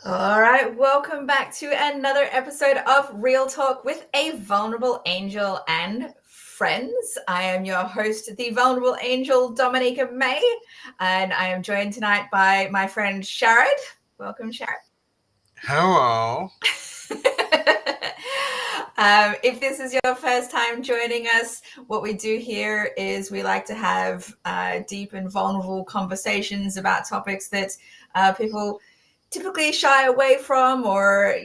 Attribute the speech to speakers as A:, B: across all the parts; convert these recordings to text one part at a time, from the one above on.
A: All right, welcome back to another episode of Real Talk with a Vulnerable Angel and friends. I am your host, the Vulnerable Angel, Dominica May, and I am joined tonight by my friend Sharad. Welcome, Sharad.
B: Hello.
A: If this is your first time joining us, what we do here is we like to have deep and vulnerable conversations about topics that people typically shy away from or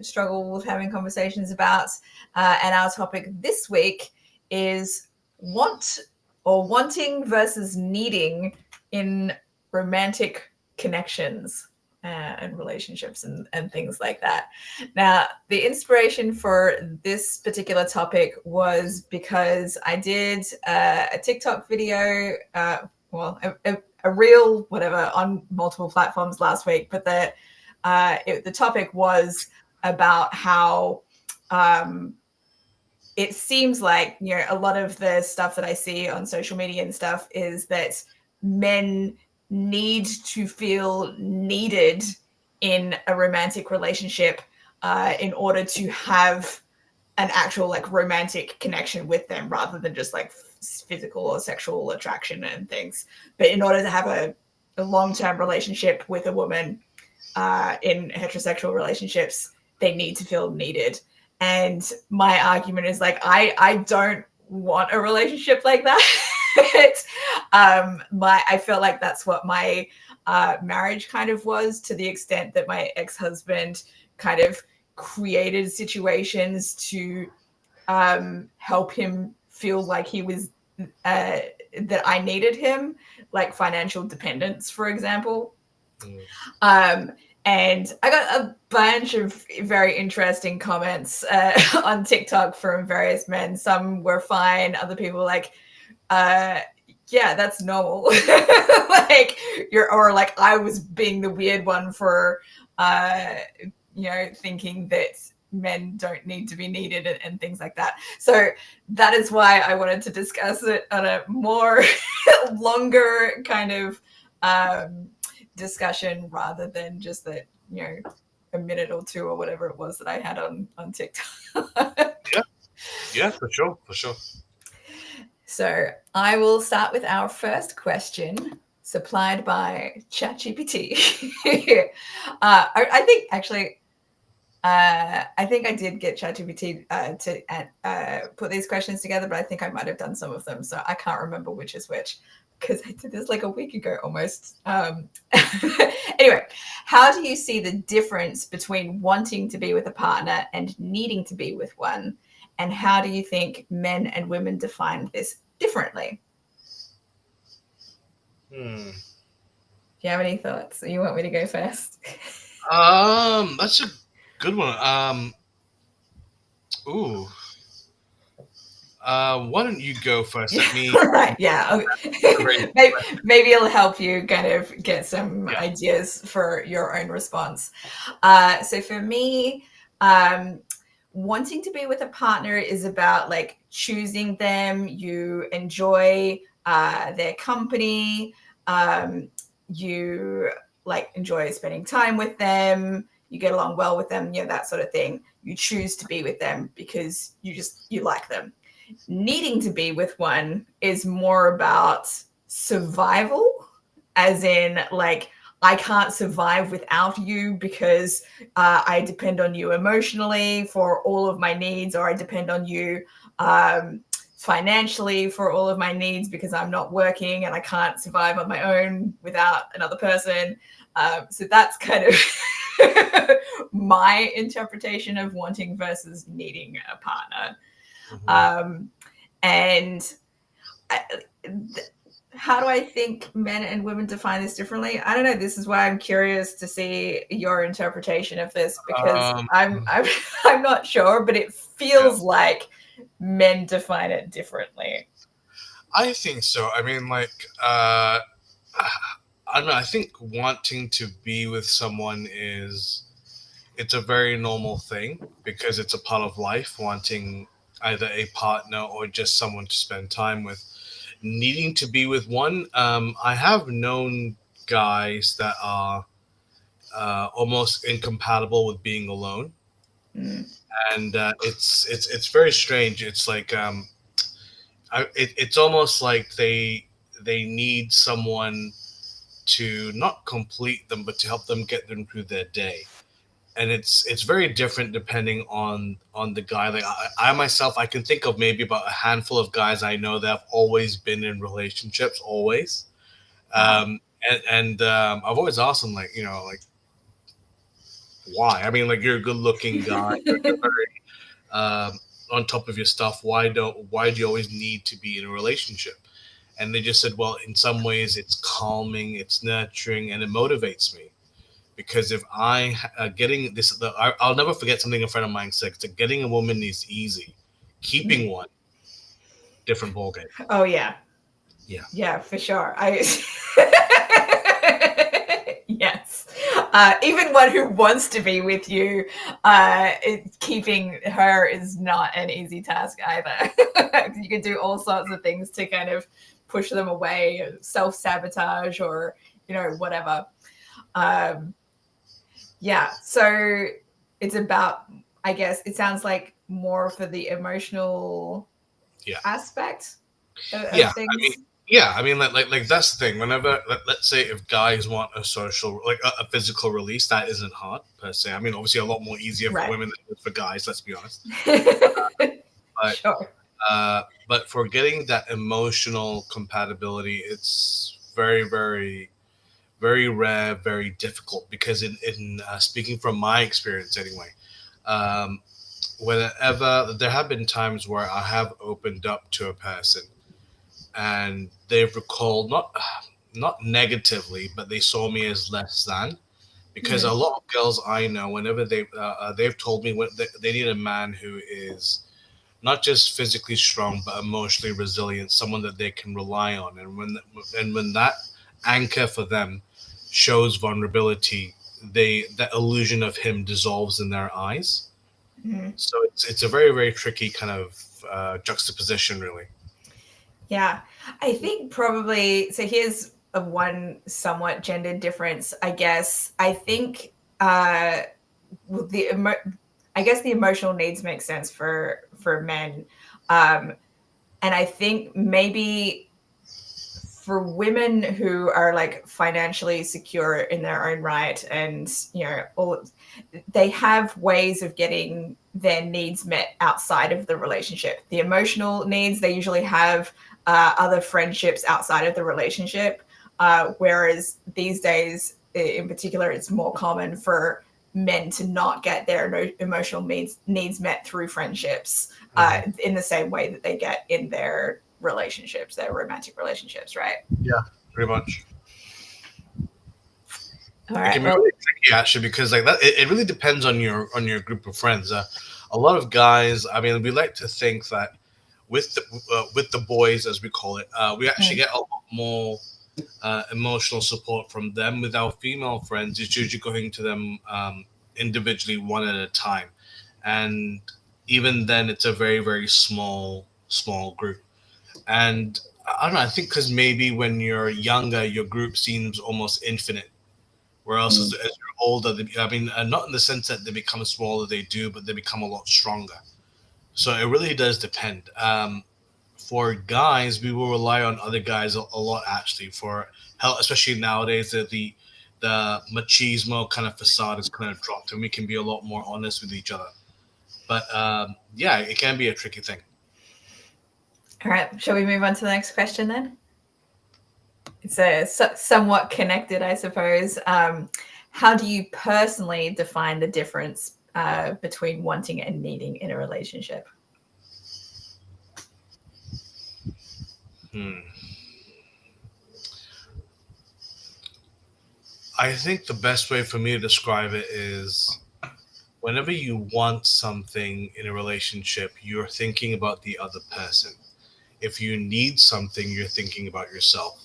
A: struggle with having conversations about. And our topic this week is wanting versus needing in romantic connections and relationships and things like that. Now, the inspiration for this particular topic was because I did a TikTok video, a reel, whatever, on multiple platforms last week. But the topic was about how it seems like, a lot of the stuff that I see on social media and stuff is that men need to feel needed in a romantic relationship in order to have an actual romantic connection with them rather than just physical or sexual attraction and things. But in order to have a long-term relationship with a woman in heterosexual relationships, they need to feel needed. And my argument is I don't want a relationship like that. I feel like that's what my marriage kind of was, to the extent that my ex-husband kind of created situations to help him feel like he was that I needed him, like financial dependence, for example. And I got a bunch of very interesting comments on TikTok from various men. Some were fine. Other people were like, yeah, that's normal. Or I was being the weird one for, thinking that men don't need to be needed and things like that. So that is why I wanted to discuss it on a more longer kind of discussion rather than just that, a minute or two or whatever it was that I had on TikTok.
B: Yeah, for sure.
A: So I will start with our first question, supplied by ChatGPT. I think actually, I think I did get ChatGPT to put these questions together, but I think I might have done some of them, so I can't remember which is which, because I did this like a week ago almost. Anyway, how do you see the difference between wanting to be with a partner and needing to be with one? And how do you think men and women define this differently? Do you have any thoughts? You want me to go first?
B: That's a good one. Ooh. Why don't you go first? Let me.
A: Right, yeah. Maybe it'll help you kind of get some ideas for your own response. So for me, wanting to be with a partner is about choosing them. You enjoy their company. You enjoy spending time with them. You get along well with them, that sort of thing. You choose to be with them because you like them. Needing to be with one is more about survival, as in I can't survive without you because I depend on you emotionally for all of my needs, or I depend on you financially for all of my needs because I'm not working and I can't survive on my own without another person. So that's kind of my interpretation of wanting versus needing a partner. And how do I think men and women define this differently? I don't know. This is why I'm curious to see your interpretation of this, because I'm not sure, but it feels like men define it differently.
B: I think so. I mean, I don't know. I think wanting to be with someone it's a very normal thing because it's a part of life, wanting either a partner or just someone to spend time with. Needing to be with one, I have known guys that are almost incompatible with being alone,
A: Mm.
B: and it's very strange. It's like it's almost like they need someone to not complete them, but to help them get them through their day. And it's very different depending on the guy. Like I myself, I can think of maybe about a handful of guys I know that have always been in relationships, always.
A: Wow.
B: And I've always asked them, like, like, why? I mean, like, you're a good looking guy, you're very on top of your stuff. Why do you always need to be in a relationship? And they just said, well, in some ways it's calming, it's nurturing, and it motivates me. Because if getting this, I'll never forget something a friend of mine said, that getting a woman is easy, keeping one, different ballgame.
A: Oh yeah.
B: Yeah.
A: Yeah, for sure. I yes. Even one who wants to be with you, keeping her is not an easy task either. You can do all sorts of things to kind of push them away, self-sabotage, or whatever. Yeah, so it's about, I guess it sounds like, more for the emotional
B: Yeah.
A: aspect of
B: Yeah.
A: things.
B: I mean, like that's the thing. Whenever, let's say, if guys want a social, like a physical release, that isn't hard per se. I mean, obviously, a lot more easier for
A: Right.
B: women than it is for guys. Let's be honest. But
A: Sure.
B: but for getting that emotional compatibility, it's very, very, very rare, very difficult. Because in speaking from my experience, anyway, um, whenever there have been times where I have opened up to a person and they've recalled, not negatively, but they saw me as less than. Because a lot of girls I know, whenever they've told me when they need a man who is not just physically strong but emotionally resilient, someone that they can rely on. And when that anchor for them shows vulnerability, that illusion of him dissolves in their eyes.
A: Mhm.
B: So it's a very, very tricky kind of juxtaposition, really.
A: Yeah, I think probably. So here's a one somewhat gendered difference, I guess. I think with I guess the emotional needs make sense for men, and I think maybe for women who are like financially secure in their own right, and they have ways of getting their needs met outside of the relationship. The emotional needs, they usually have other friendships outside of the relationship, whereas these days in particular it's more common for men to not get their emotional needs met through friendships, in the same way that they get in their relationships, their romantic relationships, right?
B: Yeah, pretty much.
A: All
B: It
A: right.
B: can be
A: Well,
B: really tricky, actually, because like that, it really depends on your group of friends. A lot of guys, I mean, we like to think that with the boys, as we call it, we actually get a lot more emotional support from them. With our female friends, it's usually going to them individually, one at a time, and even then, it's a very, very small group. And I don't know. I think because maybe when you're younger, your group seems almost infinite. Whereas as you're older, I mean, not in the sense that they become smaller, they do, but they become a lot stronger. So it really does depend. For guys, we will rely on other guys a lot, actually, for help, especially nowadays that the machismo kind of facade is kind of dropped, and we can be a lot more honest with each other. But yeah, it can be a tricky thing.
A: all right. Shall we move on to the next question then? It's somewhat connected, I suppose. How do you personally define the difference between wanting and needing in a relationship?
B: Hmm. I think the best way for me to describe it is whenever you want something in a relationship, you're thinking about the other person. If you need something, you're thinking about yourself.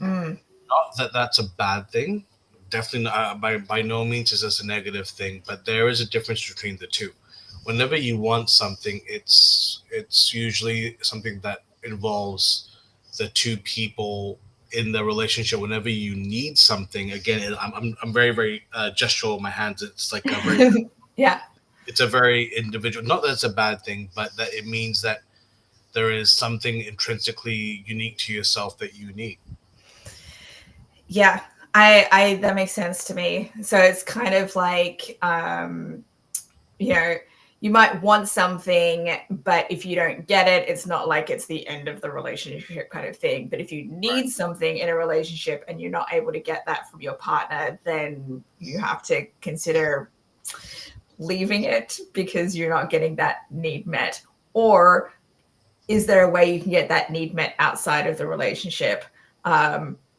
A: Mm.
B: Not that that's a bad thing. Definitely not, by no means is this a negative thing, but there is a difference between the two. Whenever you want something, it's usually something that involves the two people in the relationship, whenever you need something, again, I'm very, very gestural with my hands. It's like a very,
A: Yeah.
B: it's a very individual. Not that it's a bad thing, but that it means that there is something intrinsically unique to yourself that you need.
A: Yeah. I that makes sense to me. So it's kind of like you know, you might want something, but if you don't get it, it's not like it's the end of the relationship kind of thing. But if you need something in a relationship and you're not able to get that from your partner, then you have to consider leaving it because you're not getting that need met. Or is there a way you can get that need met outside of the relationship?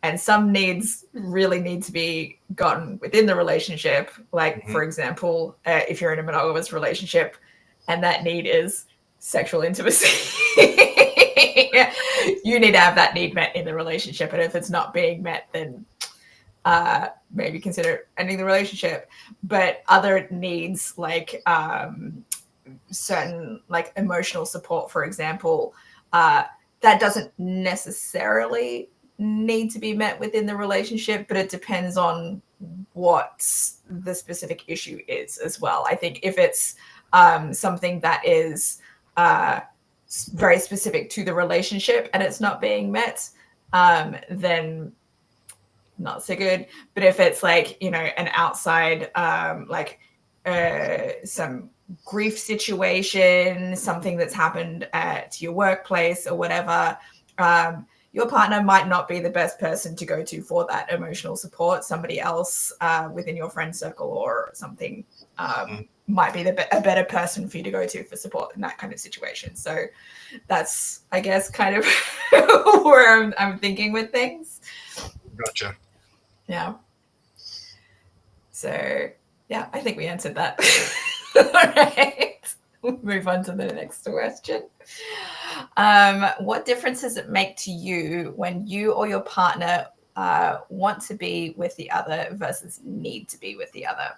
A: And some needs really need to be gotten within the relationship. Like,
B: Mhm.
A: for example, if you're in a monogamous relationship and that need is sexual intimacy, you need to have that need met in the relationship. And if it's not being met, then maybe consider ending the relationship. But other needs, like certain like emotional support, for example, that doesn't necessarily need to be met within the relationship, but it depends on what the specific issue is as well. I think if it's something that is very specific to the relationship and it's not being met, then not so good. But if it's like, you know, an outside like some grief situation, something that's happened at your workplace or whatever, your partner might not be the best person to go to for that emotional support. Somebody else within your friend circle or something might be a better person for you to go to for support in that kind of situation. So that's, I guess, kind of where I'm thinking with things.
B: Gotcha.
A: Yeah. So, yeah, I think we answered that. All right. We'll move on to the next question. What difference does it make to you when you or your partner want to be with the other versus need to be with the other?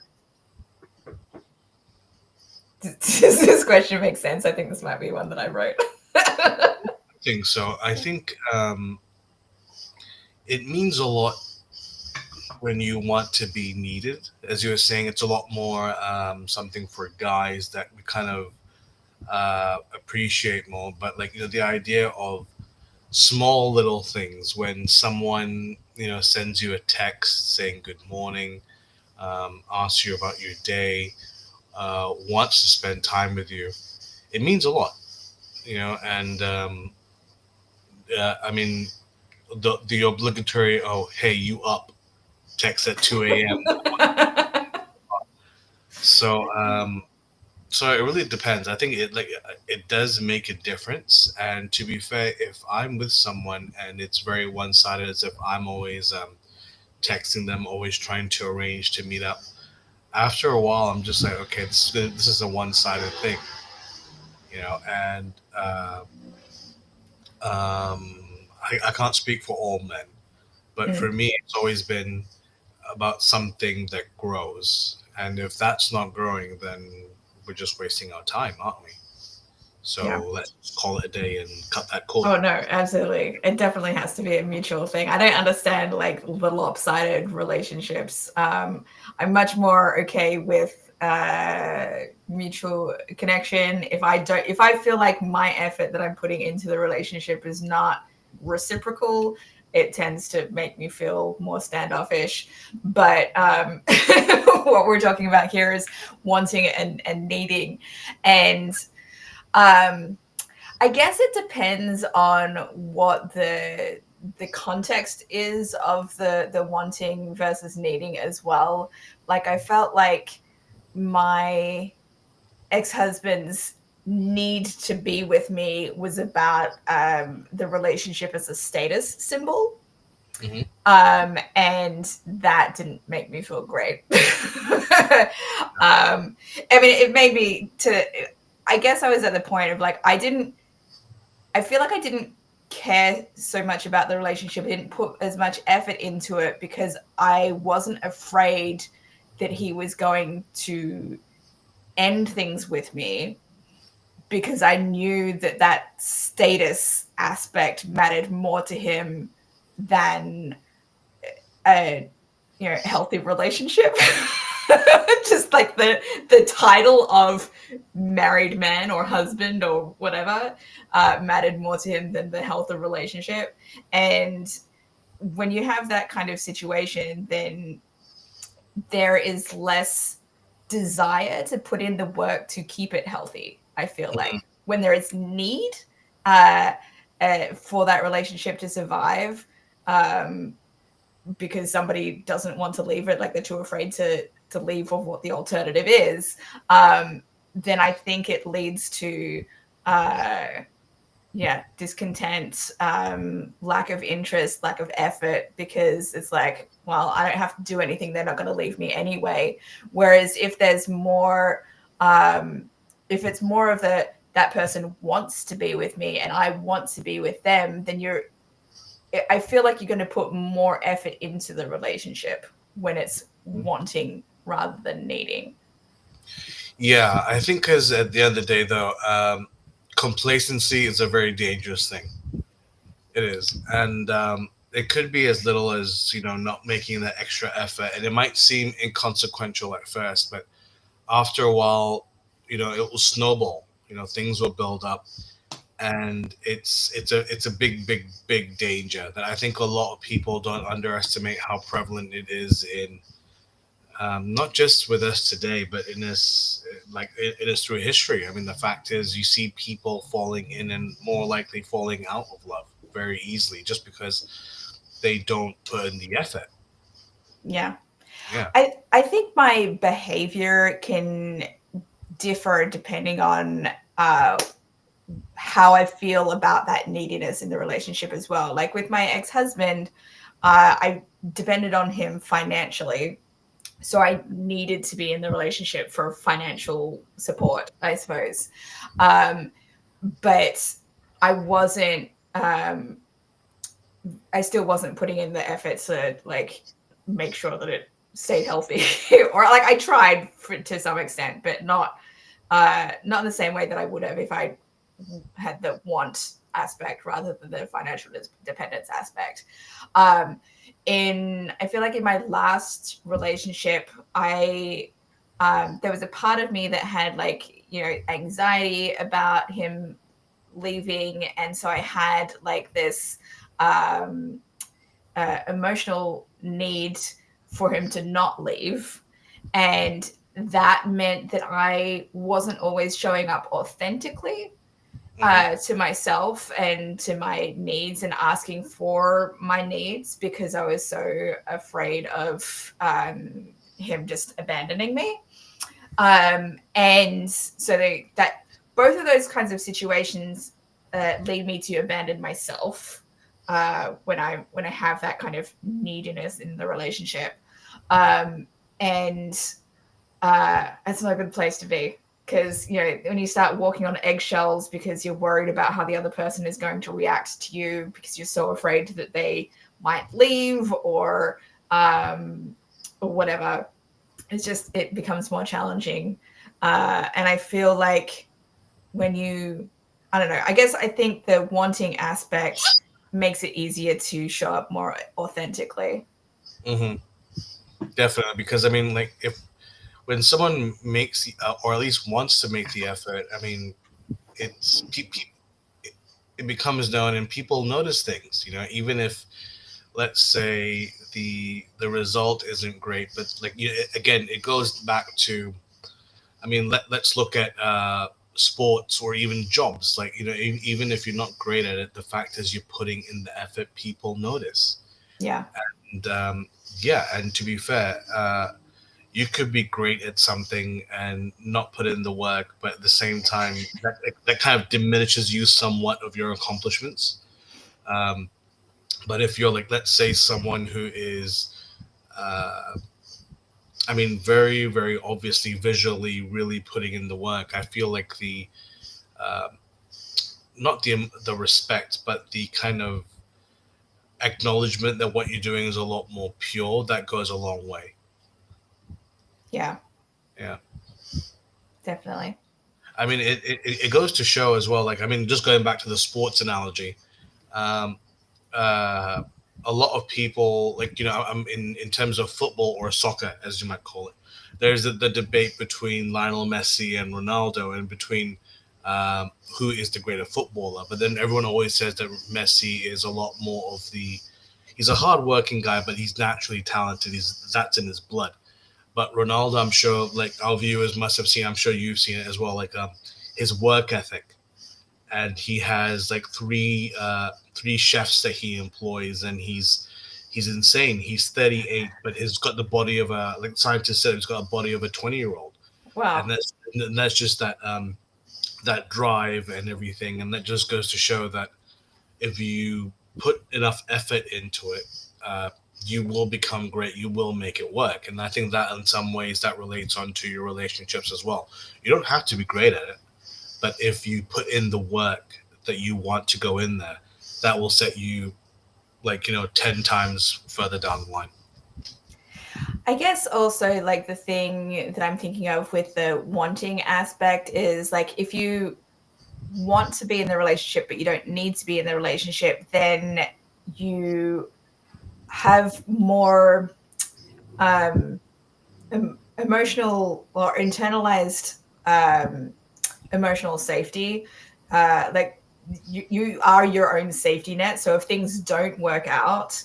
A: Does this question make sense? I think this might be one that I wrote.
B: I think so. I think it means a lot when you want to be needed. As you were saying, it's a lot more something for guys that we kind of appreciate more. But like, you know, the idea of small little things when someone, you know, sends you a text saying good morning, asks you about your day, wants to spend time with you, it means a lot, you know. And I mean, the obligatory, oh hey, you up, text at 2 a.m. So so it really depends. I think it does make a difference. And to be fair, if I'm with someone and it's very one sided, as if I'm always texting them, always trying to arrange to meet up, after a while I'm just like, okay, this is a one sided thing, you know. And I can't speak for all men, but for me, it's always been about something that grows. And if that's not growing, then we're just wasting our time, aren't we?
A: Yeah.
B: So let's call it a day and cut that cord.
A: Oh no, absolutely. It definitely has to be a mutual thing. I don't understand like the lopsided relationships. I'm much more okay with mutual connection. If I feel like my effort that I'm putting into the relationship is not reciprocal, it tends to make me feel more standoffish. But what we're talking about here is wanting and needing. And I guess it depends on what the context is of the wanting versus needing as well. Like I felt like my ex-husband's need to be with me was about the relationship as a status symbol.
B: Hmm.
A: And that didn't make me feel great. I mean, it made me to, I guess I was at the point of like, I feel like I didn't care so much about the relationship. I didn't put as much effort into it because I wasn't afraid that he was going to end things with me, because I knew that that status aspect mattered more to him than a healthy relationship. Just like the title of married man or husband or whatever mattered more to him than the health of relationship. And when you have that kind of situation, then there is less desire to put in the work to keep it healthy. I feel like when there is need for that relationship to survive, because somebody doesn't want to leave it, like they're too afraid to leave of what the alternative is, then I think it leads to discontent, lack of interest, lack of effort, because it's like, well, I don't have to do anything, they're not going to leave me anyway. Whereas if there's more, if it's more of that person wants to be with me and I want to be with them, then I feel like you're going to put more effort into the relationship when it's wanting rather than needing.
B: Yeah, I think because at the end of the day, though, complacency is a very dangerous thing. It is, and it could be as little as not making that extra effort, and it might seem inconsequential at first, but after a while, it will snowball. Things will build up, and it's a big danger that I think a lot of people don't underestimate how prevalent it is in not just with us today, but in this like it is through history. I mean, the fact is, you see people falling in and more likely falling out of love very easily just because they don't put in the effort.
A: Yeah.
B: Yeah.
A: I think my behavior can differ depending on how I feel about that neediness in the relationship as well. Like with my ex-husband, I depended on him financially. So I needed to be in the relationship for financial support, I suppose. But I wasn't, I still wasn't putting in the effort to like make sure that it stayed healthy. Or like I tried to some extent, but not in the same way that I would have if I had the want aspect rather than the financial dependence aspect. I feel like in my last relationship, there was a part of me that had like, anxiety about him leaving. And so I had like this emotional need for him to not leave. And that meant that I wasn't always showing up authentically to myself and to my needs and asking for my needs because I was so afraid of him just abandoning me. And so that both of those kinds of situations lead me to abandon myself when I have that kind of neediness in the relationship. And it's not a good place to be. Because, when you start walking on eggshells because you're worried about how the other person is going to react to you because you're so afraid that they might leave or whatever, it becomes more challenging. And I feel like I don't know, I think the wanting aspect makes it easier to show up more authentically.
B: Definitely, because I mean, like when someone makes or at least wants to make the effort, I mean, it becomes known and people notice things. Even if, let's say, the result isn't great, but like again, it goes back to, I mean, let's look at sports or even jobs. Like even if you're not great at it, the fact is you're putting in the effort. People notice.
A: Yeah.
B: And and to be fair, you could be great at something and not put in the work, but at the same time, that kind of diminishes you somewhat of your accomplishments. But if you're like, let's say, someone who is, I mean, very, very obviously visually really putting in the work, I feel like uh, not the respect, but the kind of acknowledgement that what you're doing is a lot more pure, that goes a long way.
A: Yeah.
B: Yeah.
A: Definitely.
B: I mean, it goes to show as well. Like, I mean, just going back to the sports analogy, um, uh, a lot of people, like, I'm in terms of football or soccer, as you might call it. There's the debate between Lionel Messi and Ronaldo, and between who is the greater footballer. But then everyone always says that Messi is a lot more of the. He's a hardworking guy, but he's naturally talented. That's in his blood. But Ronaldo, I'm sure, like our viewers must have seen. I'm sure you've seen it as well. Like his work ethic, and he has like three chefs that he employs, and he's insane. He's 38, but he's got the body of a, like scientists said, he's got a body of a 20-year-old,
A: Wow.
B: and that's just that drive and everything, and that just goes to show that if you put enough effort into it, uh, you will become great. You will make it work, and I think that in some ways that relates onto your relationships as well. You don't have to be great at it, but if you put in the work that you want to go in there, that will set you, like, 10 times further down the line.
A: I guess also like the thing that I'm thinking of with the wanting aspect is like if you want to be in the relationship but you don't need to be in the relationship, then you have more emotional or internalized emotional safety. Like you are your own safety net. So if things don't work out,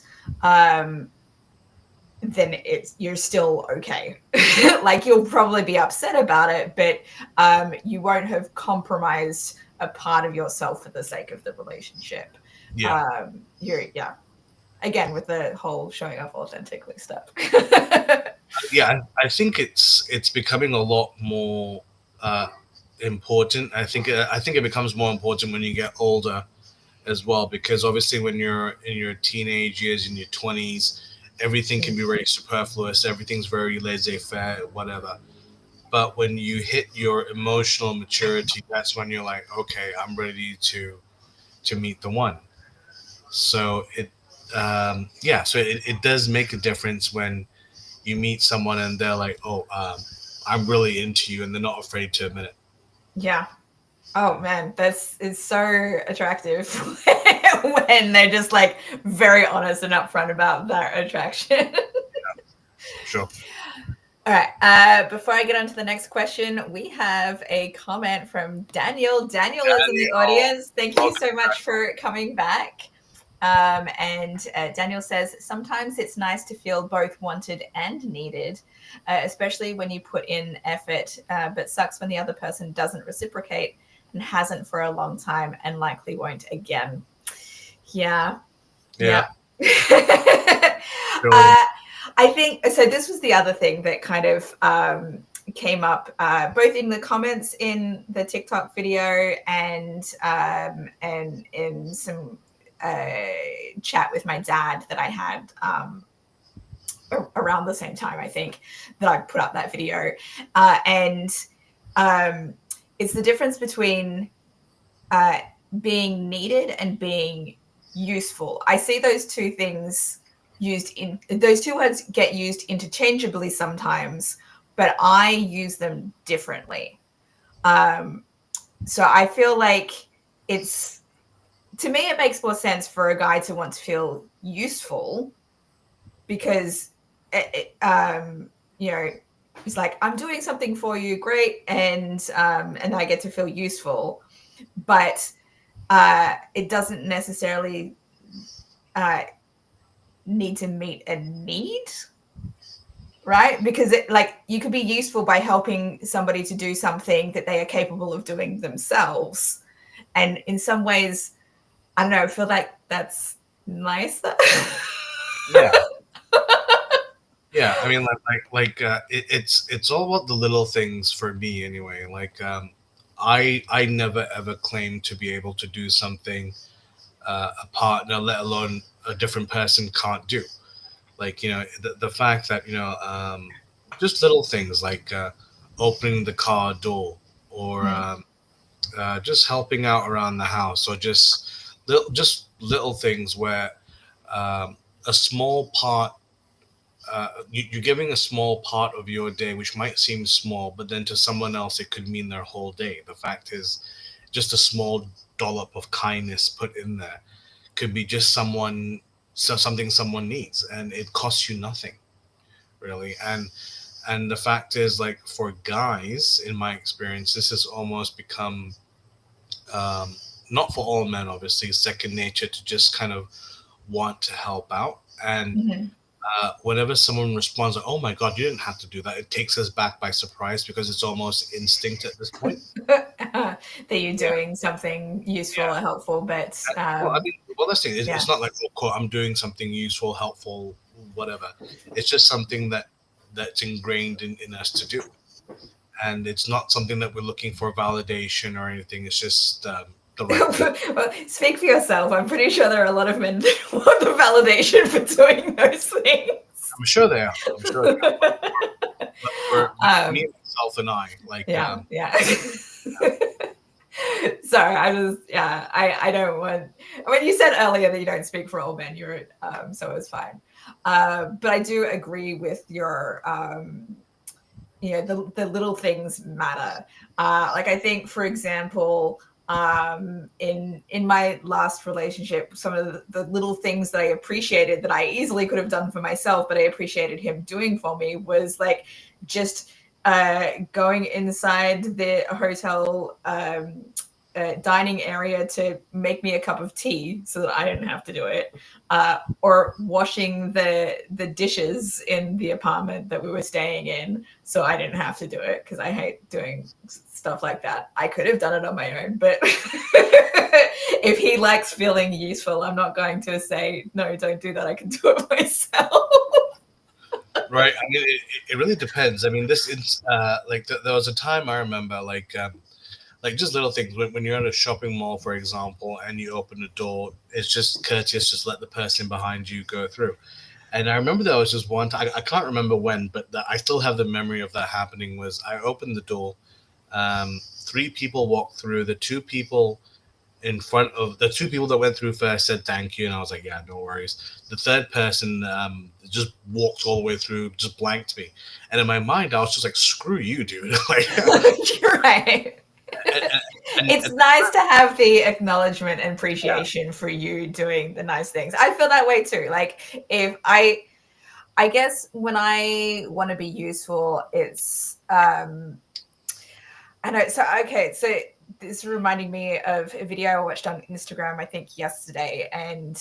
A: then you're still okay. Like you'll probably be upset about it, but you won't have compromised a part of yourself for the sake of the relationship.
B: Yeah.
A: Yeah. Again, with the whole showing up authentically stuff.
B: Yeah, I think it's becoming a lot more important. I think it becomes more important when you get older as well, because obviously when you're in your teenage years, in your 20s, everything can be very superfluous. Everything's very laissez-faire, whatever. But when you hit your emotional maturity, that's when you're like, okay, I'm ready to meet the one. So it does make a difference when you meet someone and they're like, oh, I'm really into you, and they're not afraid to admit it.
A: Yeah. Oh man, that's it's so attractive when they're just like very honest and upfront about their attraction.
B: Sure.
A: All right. Before I get on to the next question, we have a comment from Daniel. Daniel is in the audience. Thank you so much for coming back. And Daniel says, sometimes it's nice to feel both wanted and needed, especially when you put in effort, but sucks when the other person doesn't reciprocate and hasn't for a long time and likely won't again. Yeah.
B: Yeah.
A: I think so. This was the other thing that kind of came up both in the comments in the TikTok video and in some chat with my dad that I had around the same time, I think, that I put up that video. And it's the difference between being needed and being useful. I see those two things those two words get used interchangeably sometimes, but I use them differently. So I feel like to me, it makes more sense for a guy to want to feel useful because, he's like, I'm doing something for you, great, and I get to feel useful, but it doesn't necessarily need to meet a need, right? Because you could be useful by helping somebody to do something that they are capable of doing themselves, and in some ways, I don't know, I feel like that's nicer.
B: Yeah. Yeah, I mean, it's all about the little things for me anyway. Like, I never ever claim to be able to do something a partner, let alone a different person, can't do. Like, the fact that just little things like opening the car door, or just helping out around the house, or just little things where a small part, you're giving a small part of your day, which might seem small, but then to someone else it could mean their whole day. The fact is, just a small dollop of kindness put in there could be just someone something someone needs, and it costs you nothing really. And the fact is, like, for guys, in my experience, this has almost become, um, not for all men, obviously, second nature to just kind of want to help out. And
A: Mhm.
B: whenever someone responds like, "Oh my god, you didn't have to do that," it takes us back by surprise because it's almost instinct at this point.
A: That you're
B: Yeah,
A: doing something useful
B: yeah.
A: or helpful, but
B: Well, I mean, well, that's the thing.
A: yeah.
B: It's not like, oh, cool, I'm doing something useful, helpful, whatever. It's just something that's ingrained in us to do, and it's not something that we're looking for validation or anything. It's just the right thing.
A: Well, speak for yourself. I'm pretty sure there are a lot of men that want the validation for doing those things.
B: I'm sure they are. I'm sure they are. But we're me,
A: um,
B: myself, and I. Like,
A: yeah, yeah. Sorry, I don't want. When you said earlier that you don't speak for all men, you're so it was fine. But I do agree with your the little things matter. Like I think, for example, in my last relationship, some of the little things that I appreciated that I easily could have done for myself, but I appreciated him doing for me, was like just going inside the hotel dining area to make me a cup of tea so that I didn't have to do it, or washing the dishes in the apartment that we were staying in so I didn't have to do it, because I hate doing stuff like that. I could have done it on my own, but if he likes feeling useful, I'm not going to say, no, don't do that. I can do it myself.
B: Right. I mean, it really depends. I mean, this is like there was a time I remember, like just little things when you're at a shopping mall, for example, and you open the door. It's just courteous, just let the person behind you go through. And I remember there was just one time, I can't remember when, but I still have the memory of that happening. Was I opened the door, three people walked through. The two people that went through first said thank you, and I was like, yeah, no worries. The third person just walked all the way through, just blanked me, and in my mind, I was just like, screw you, dude. Like,
A: You're right.
B: and,
A: It's nice to have the acknowledgement and
B: yeah,
A: appreciation for you doing the nice things. I feel that way too. Like if I guess when I want to be useful, it's I know. So okay, so this is reminding me of a video I watched on Instagram, I think yesterday, and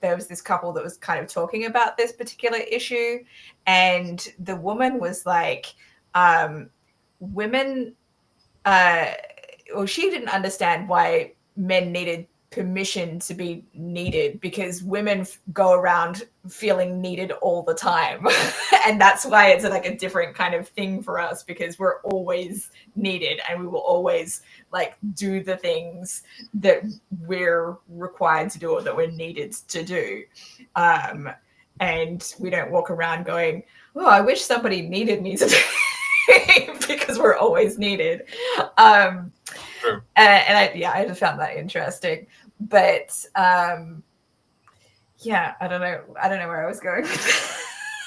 A: there was this couple that was kind of talking about this particular issue, and the woman was like, women well, she didn't understand why men needed permission to be needed, because women go around feeling needed all the time. And that's why it's like a different kind of thing for us, because we're always needed and we will always like do the things that we're required to do or that we're needed to do. And we don't walk around going, oh, I wish somebody needed me today. Because we're always needed.
B: sure.
A: I just found that interesting. But yeah, I don't know where I was going.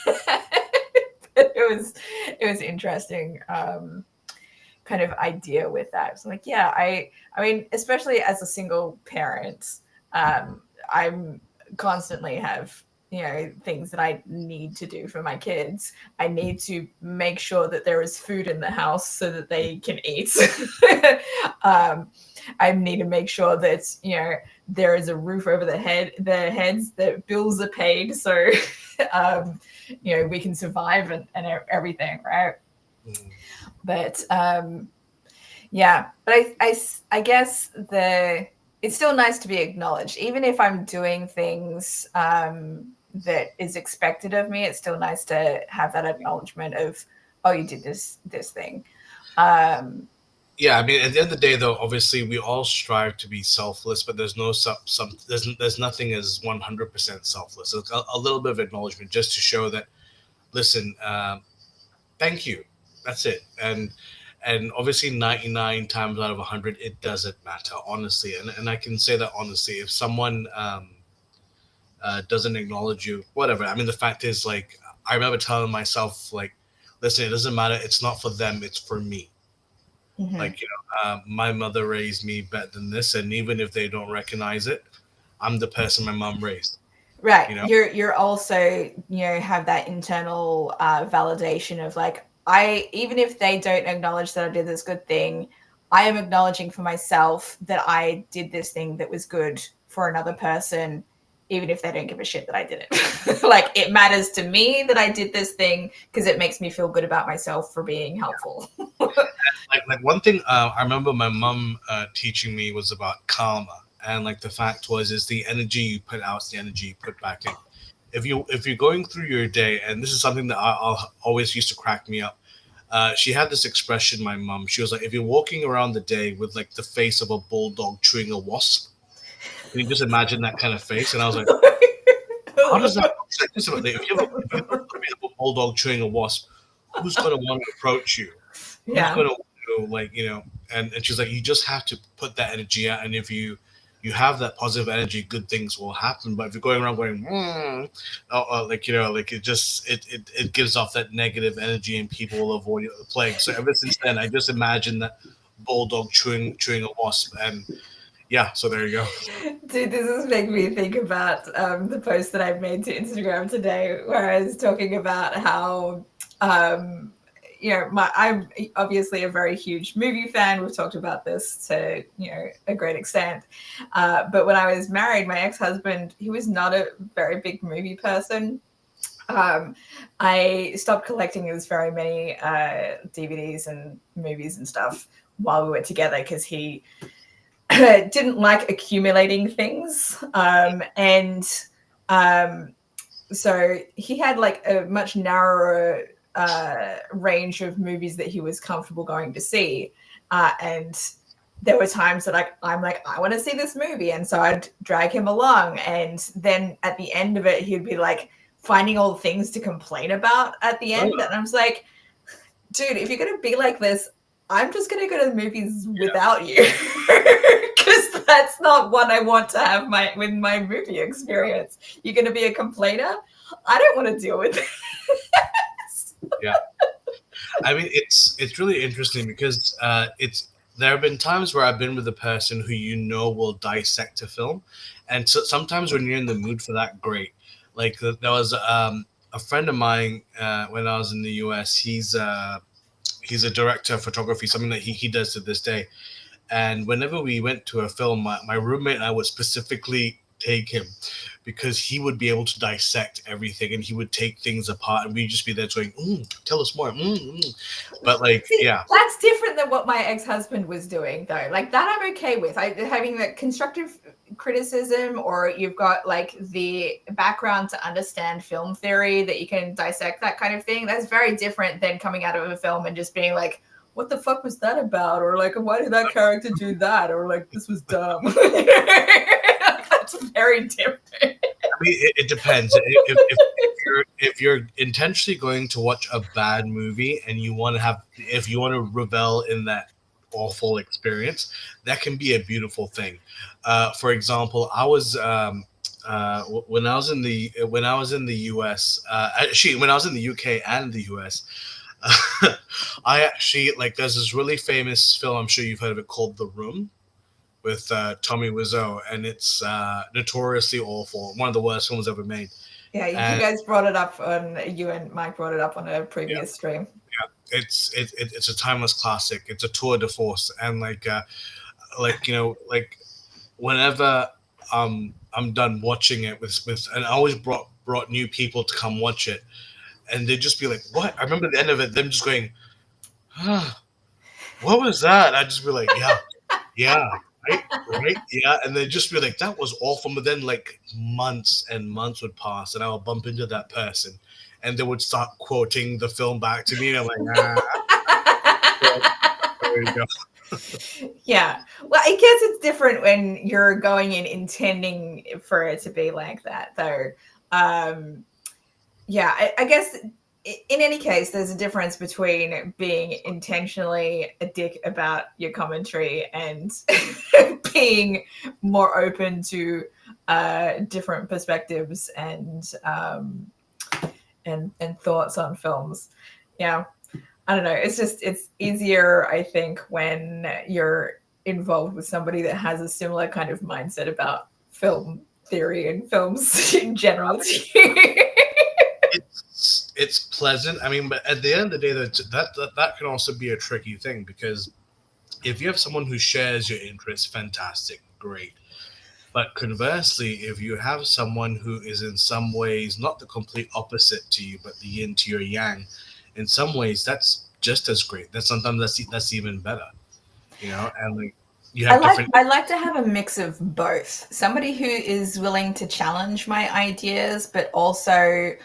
A: But it was interesting kind of idea with that. So like, yeah, I mean, especially as a single parent, I'm constantly have things that I need to do for my kids. I need to make sure that there is food in the house so that they can eat. I need to make sure that there is a roof over their heads, that bills are paid, so we can survive and everything, right?
B: Mhm.
A: But yeah, but I guess it's still nice to be acknowledged, even if I'm doing things that is expected of me. It's still nice to have that acknowledgement of, oh, you did this thing.
B: Yeah, I mean, at the end of the day, though, obviously we all strive to be selfless, but there's no there's nothing as 100% selfless. So a little bit of acknowledgement just to show that, listen, thank you, that's it. And obviously 99 times out of 100 it doesn't matter, honestly, and I can say that honestly. If someone doesn't acknowledge you, whatever. I mean, the fact is, like, I remember telling myself, like, listen, it doesn't matter, it's not for them, it's for me.
A: Mhm.
B: Like, my mother raised me better than this, and even if they don't recognize it, I'm the person my mom raised.
A: Right.
B: you know.
A: You're also, have that internal validation of like, I, even if they don't acknowledge that I did this good thing, I am acknowledging for myself that I did this thing that was good for another person, even if they don't give a shit that I did it. Like, it matters to me that I did this thing because it makes me feel good about myself for being helpful.
B: Like one thing I remember my mom teaching me was about karma, and like the fact was is the energy you put out is the energy you put back in. If you're going through your day, and this is something that I'll always used to crack me up. She had this expression, my mom. She was like, if you're walking around the day with like the face of a bulldog chewing a wasp, can you just imagine that kind of face? And I was like, how does that look? Like, just about, if you have a bulldog chewing a wasp, who's going to want to approach you? Who's
A: Yeah.
B: going to like, and she's like, you just have to put that energy out. And if you have that positive energy, good things will happen. But if you're going around going, like, like it gives off that negative energy and people will avoid the plague. So ever since then, I just imagine that bulldog chewing a wasp. And yeah, so there you go.
A: Dude, this is making me think about the post that I made to Instagram today, where I was talking about how, I'm obviously a very huge movie fan. We've talked about this to, a great extent. But when I was married, my ex-husband, he was not a very big movie person. I stopped collecting his very many DVDs and movies and stuff while we were together because he didn't like accumulating things. So he had like a much narrower range of movies that he was comfortable going to see. And there were times that I'm like, I want to see this movie. And so I'd drag him along. And then at the end of it, he'd be like finding all the things to complain about at the end. And I was like, dude, if you're going to be like this, I'm just going to go to the movies without you. Because that's not what I want to have with my movie experience. You're going to be a complainer? I don't want to deal with this.
B: Yeah. I mean, it's really interesting because there have been times where I've been with a person who will dissect a film, and so sometimes when you're in the mood for that, great. Like there was a friend of mine when I was in the US. He's a director of photography, something that he does to this day. And whenever we went to a film, my roommate and I would specifically take him because he would be able to dissect everything and he would take things apart and we'd just be there going, tell us more. But like,
A: see,
B: yeah.
A: That's different than what my ex-husband was doing though. Like that I'm okay with. Having that constructive criticism, or you've got like the background to understand film theory that you can dissect that kind of thing. That's very different than coming out of a film and just being like, what the fuck was that about? Or like, why did that character do that? Or like, this was dumb. That's very different.
B: I mean, it depends. If you're intentionally going to watch a bad movie and if you want to revel in that awful experience, that can be a beautiful thing. For example, I was when I was in the US, actually when I was in the UK and the US. I actually there's this really famous film, I'm sure you've heard of it, called The Room with Tommy Wiseau, and it's notoriously awful, one of the worst films ever made.
A: Yeah, you guys brought it up you and Mike brought it up on a previous stream.
B: Yeah, it's a timeless classic. It's a tour de force, and whenever I'm done watching it with and I always brought new people to come watch it. And they'd just be like, what? I remember at the end of it, them just going, what was that? I'd just be like, yeah, right, yeah. And they'd just be like, that was awful. But then like months and months would pass and I would bump into that person and they would start quoting the film back to me. And I'm like, there you go.
A: Yeah. Well, I guess it's different when you're going in intending for it to be like that, though. Yeah, I guess in any case, there's a difference between being intentionally a dick about your commentary and being more open to different perspectives and thoughts on films. Yeah, I don't know. It's easier, I think, when you're involved with somebody that has a similar kind of mindset about film theory in films in general to you?
B: It's pleasant. I mean, but at the end of the day, that can also be a tricky thing, because if you have someone who shares your interests, fantastic, great. But conversely, if you have someone who is in some ways not the complete opposite to you, but the yin to your yang, in some ways that's just as great. That's sometimes that's even better, And like you have different.
A: I like to have a mix of both. Somebody who is willing to challenge my ideas, but also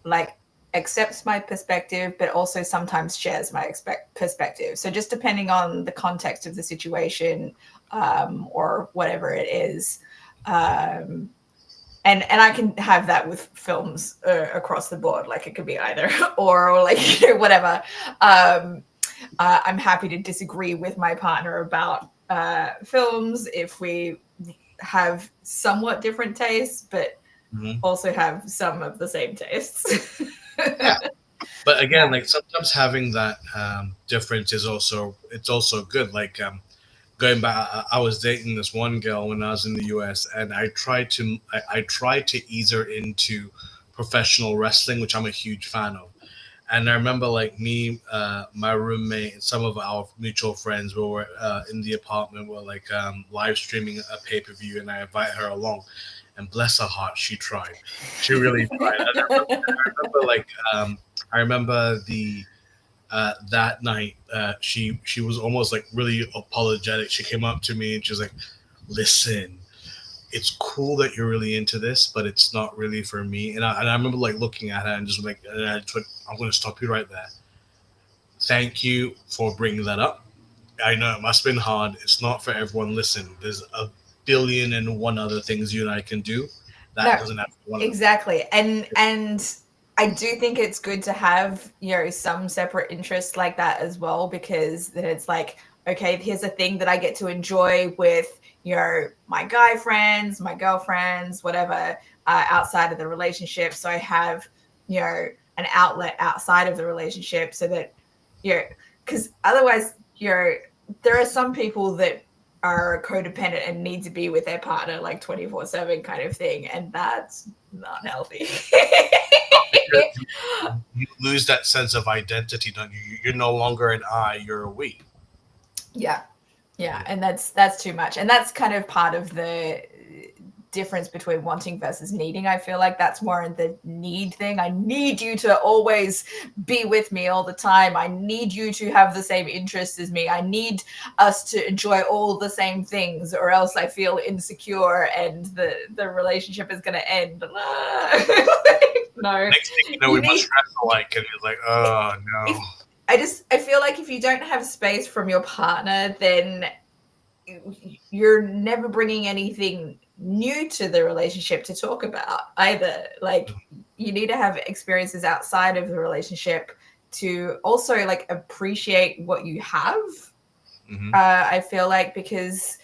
A: like accepts my perspective, but also sometimes shares my perspective. So just depending on the context of the situation, or whatever it is. And I can have that with films across the board. Like it could be either or like whatever. I'm happy to disagree with my partner about films if we have somewhat different tastes, but also have some of the same tastes.
B: Yeah. But again, like sometimes having that difference is also good. Like going back, I was dating this one girl when I was in the US, and I tried to ease her into professional wrestling, which I'm a huge fan of. And I remember like me, my roommate, and some of our mutual friends were in the apartment, were like live streaming a pay-per-view, and I invite her along. And bless her heart, she tried. She really tried. I remember the that night, she was almost like really apologetic. She came up to me and she was like, "Listen, it's cool that you're really into this, but it's not really for me." And I remember like looking at her and just like, and I just went, "I'm going to stop you right there. Thank you for bringing that up. I know it must have been hard. It's not for everyone. Listen, there's a billion and one other things you and I can do. That doesn't have to be one of them."
A: Exactly. And I do think it's good to have, some separate interests like that as well, because then it's like, okay, here's a thing that I get to enjoy with, my guy friends, my girlfriends, whatever, outside of the relationship. So I have, an outlet outside of the relationship so that, because otherwise, there are some people that are codependent and need to be with their partner like 24/7 kind of thing. And that's not healthy.
B: You lose that sense of identity, don't you? You're no longer an I, you're a we.
A: Yeah. And that's too much. And that's kind of part of the difference between wanting versus needing. I feel like that's more in the need thing. I need you to always be with me all the time. I need you to have the same interests as me. I need us to enjoy all the same things, or else I feel insecure and the relationship is going to end. No.
B: Next thing you know, we must dress alike, and you're like, oh no.
A: I feel like if you don't have space from your partner, then you're never bringing anything new to the relationship to talk about either. Like you need to have experiences outside of the relationship to also like appreciate what you have. I feel like, because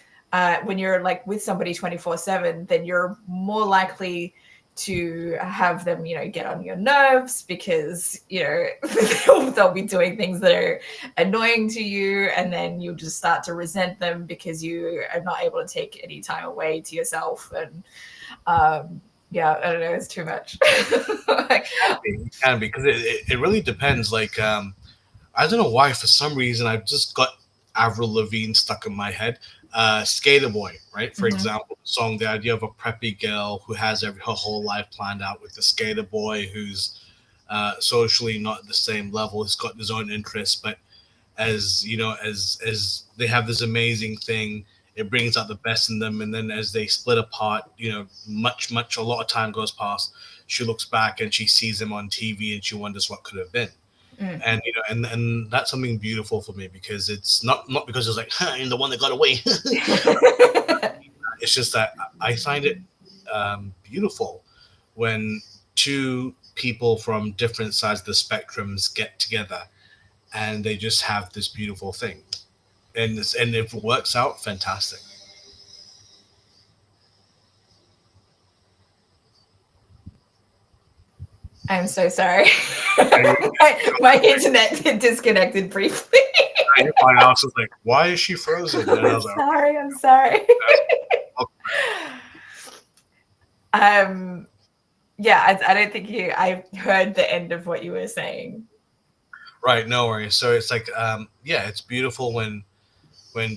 A: when you're like with somebody 24/7, then you're more likely to have them, get on your nerves, because, they'll be doing things that are annoying to you, and then you'll just start to resent them because you are not able to take any time away to yourself. And I don't know, it's too much.
B: It can be, because it really depends. Like, I don't know why, for some reason, I've just got Avril Lavigne stuck in my head. Skater Boy, right? For example, the song, the idea of a preppy girl who has her whole life planned out, with the skater boy who's socially not at the same level, has got his own interests, but as they have this amazing thing, it brings out the best in them, and then as they split apart, a lot of time goes past, she looks back and she sees him on TV and she wonders what could have been. And and that's something beautiful for me, because it's not because it's like, I'm the one that got away. It's just that I find it beautiful when two people from different sides of the spectrums get together and they just have this beautiful thing, and if it works out, fantastic.
A: I'm so sorry. my internet disconnected briefly.
B: My house was like, why is she frozen? And I was like,
A: I'm sorry. Um, yeah, I don't think I heard the end of what you were saying.
B: Right, no worries. So it's like, yeah, it's beautiful when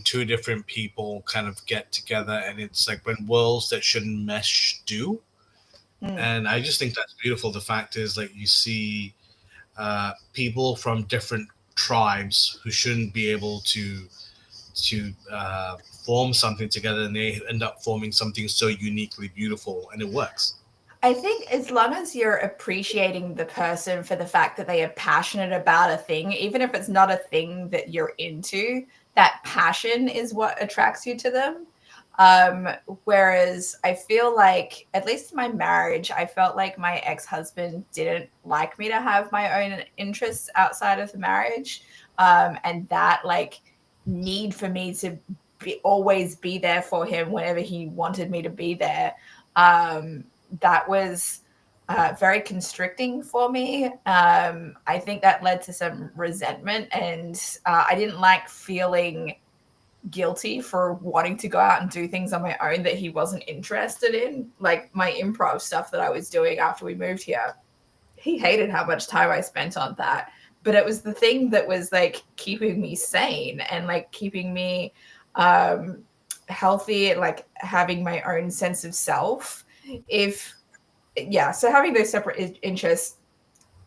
B: two different people kind of get together, and it's like when worlds that shouldn't mesh do.
A: Mm.
B: And I just think that's beautiful. The fact is, like, you see people from different tribes who shouldn't be able to form something together, and they end up forming something so uniquely beautiful, and it works.
A: I think as long as you're appreciating the person for the fact that they are passionate about a thing, even if it's not a thing that you're into, that passion is what attracts you to them. Um, Whereas I feel like, at least in my marriage, I felt like my ex husband didn't like me to have my own interests outside of the marriage. And that, like, need for me to always be there for him whenever he wanted me to be there. That was very constricting for me. I think that led to some resentment, and I didn't like feeling guilty for wanting to go out and do things on my own that he wasn't interested in, like my improv stuff that I was doing after we moved here. He hated how much time I spent on that, but it was the thing that was like keeping me sane and like keeping me um healthy and like having my own sense of self. If Yeah, so having those separate interests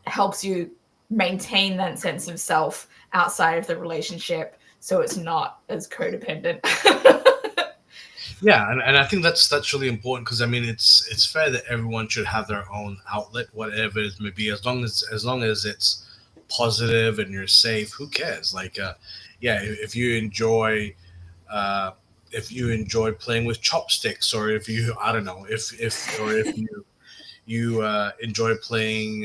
A: helps you maintain that sense of self outside of the relationship, so it's not as codependent.
B: Yeah, and I think that's really important, because I mean it's fair that everyone should have their own outlet, whatever it may be, as long as it's positive and you're safe. Who cares? Like, yeah, uh, if you enjoy playing with chopsticks, or if you, I don't know, if you enjoy playing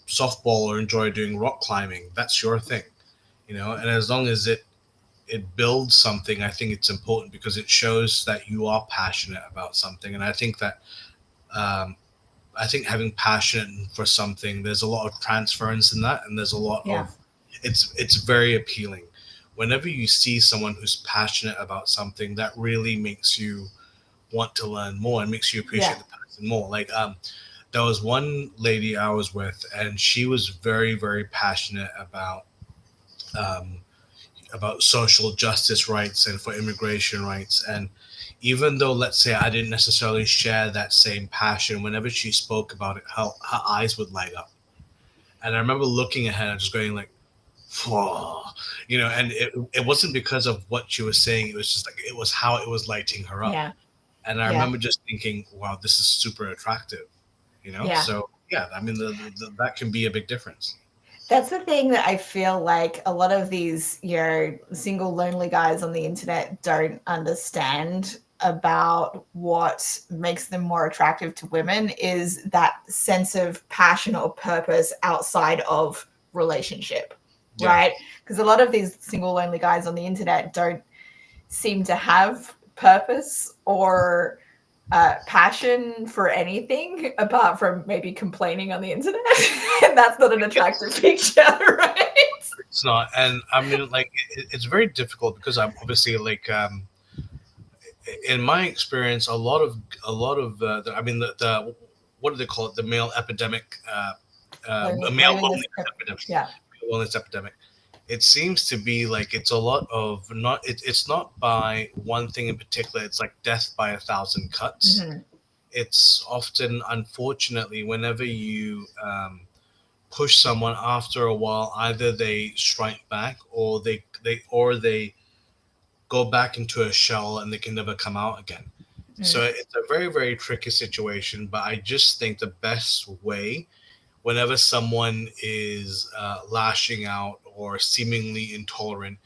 B: softball, or enjoy doing rock climbing, that's your thing, And as long as it builds something, I think it's important, because it shows that you are passionate about something. And um, I think having passion for something, there's a lot of transference in that, and there's a lot
A: Yeah.
B: of it's very appealing. Whenever you see someone who's passionate about something, that really makes you want to learn more, and makes you appreciate
A: Yeah.
B: the person more. Like, there was one lady I was with, and she was very, very passionate um, about social justice rights and for immigration rights. And even though, let's say, I didn't necessarily share that same passion, whenever she spoke about it, her eyes would light up. And I remember looking at her and just going like, whoa, and it wasn't because of what she was saying. It was just like, it was how it was lighting her up.
A: Yeah.
B: And I
A: Yeah.
B: remember just thinking, wow, this is super attractive.
A: Yeah.
B: So yeah, I mean, that can be a big difference.
A: That's the thing that I feel like a lot of these, single lonely guys on the internet don't understand about what makes them more attractive to women is that sense of passion or purpose outside of relationship,
B: Yeah.
A: right? Because a lot of these single lonely guys on the internet don't seem to have purpose or passion for anything apart from maybe complaining on the internet. And that's not an attractive picture, right?
B: It's not. And I mean, like, it's very difficult, because I'm obviously, like, in my experience, I mean, the what do they call it? The male epidemic, a male
A: Loneliness.
B: loneliness epidemic.
A: Yeah.
B: Loneliness epidemic. It seems to be like it's a lot of not. It's not by one thing in particular. It's like death by a thousand cuts.
A: Mm-hmm.
B: It's often, unfortunately, whenever you push someone, after a while, either they strike back, or they go back into a shell, and they can never come out again. So it's a very, very tricky situation. But I just think the best way, whenever someone is lashing out or seemingly intolerant,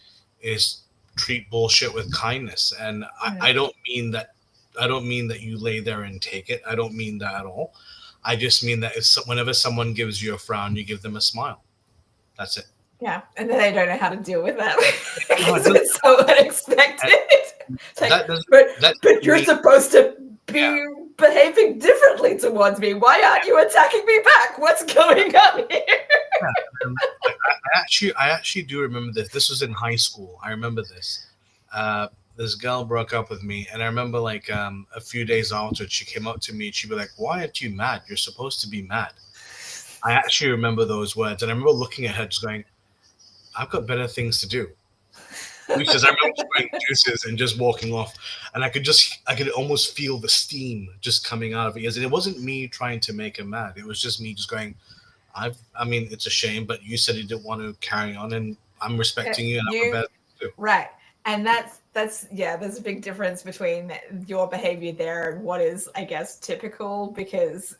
B: is treat bullshit with kindness. And I don't mean that. I don't mean that you lay there and take it. I don't mean that at all. I just mean that whenever someone gives you a frown, you give them a smile. That's it.
A: Yeah. And then they don't know how to deal with that
B: No,
A: because it's so unexpected. It's like,
B: that doesn't. That
A: but you're
B: mean,
A: supposed to be
B: yeah.
A: behaving differently towards me. Why aren't you attacking me back? What's going on here?
B: I actually do remember this. This was in high school. I remember this. this girl broke up with me, and I remember like a few days after, she came up to me and she'd be like, "Why aren't you mad? You're supposed to be mad." I actually remember those words, and I remember looking at her, just going, "I've got better things to do." Because I remember just buying juices and just walking off, and I could almost feel the steam just coming out of it. And it wasn't me trying to make her mad. It was just me just going, I mean, it's a shame, but you said you didn't want to carry on, and I'm respecting you, and I've got
A: You
B: better things to do.
A: right. And that's yeah, there's a big difference between your behavior there and what is, I guess, typical, because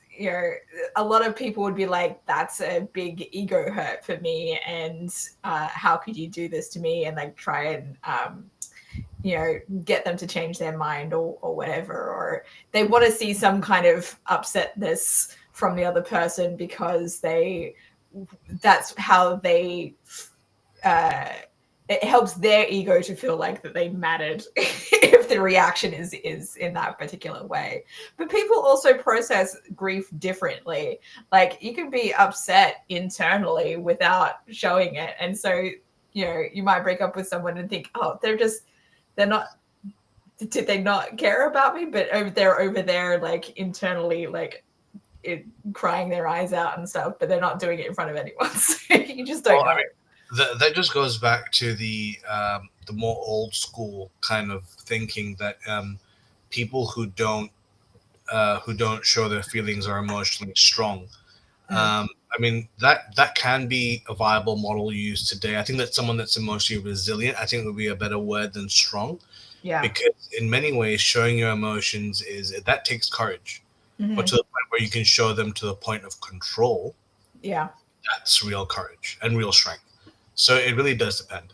A: a lot of people would be like, that's a big ego hurt for me, and how could you do this to me, and like try and get them to change their mind, or whatever, or they want to see some kind of upsetness from the other person because that's how they it helps their ego to feel like that they mattered if the reaction is in that particular way. But people also process grief differently. Like, you can be upset internally without showing it, and so you might break up with someone and think, oh, they're not, did they not care about me? But they're over there like internally, like crying their eyes out and stuff, but they're not doing it in front of anyone. So you just don't know.
B: I mean, that just goes back to the more old school kind of thinking that people who don't show their feelings are emotionally strong. I mean, that can be a viable model used today. I think that someone that's emotionally resilient, I think, would be a better word than strong,
A: Yeah.
B: because in many ways, showing your emotions that takes courage, but to the point where you can show them to the point of control.
A: Yeah.
B: That's real courage and real strength. So it really does depend.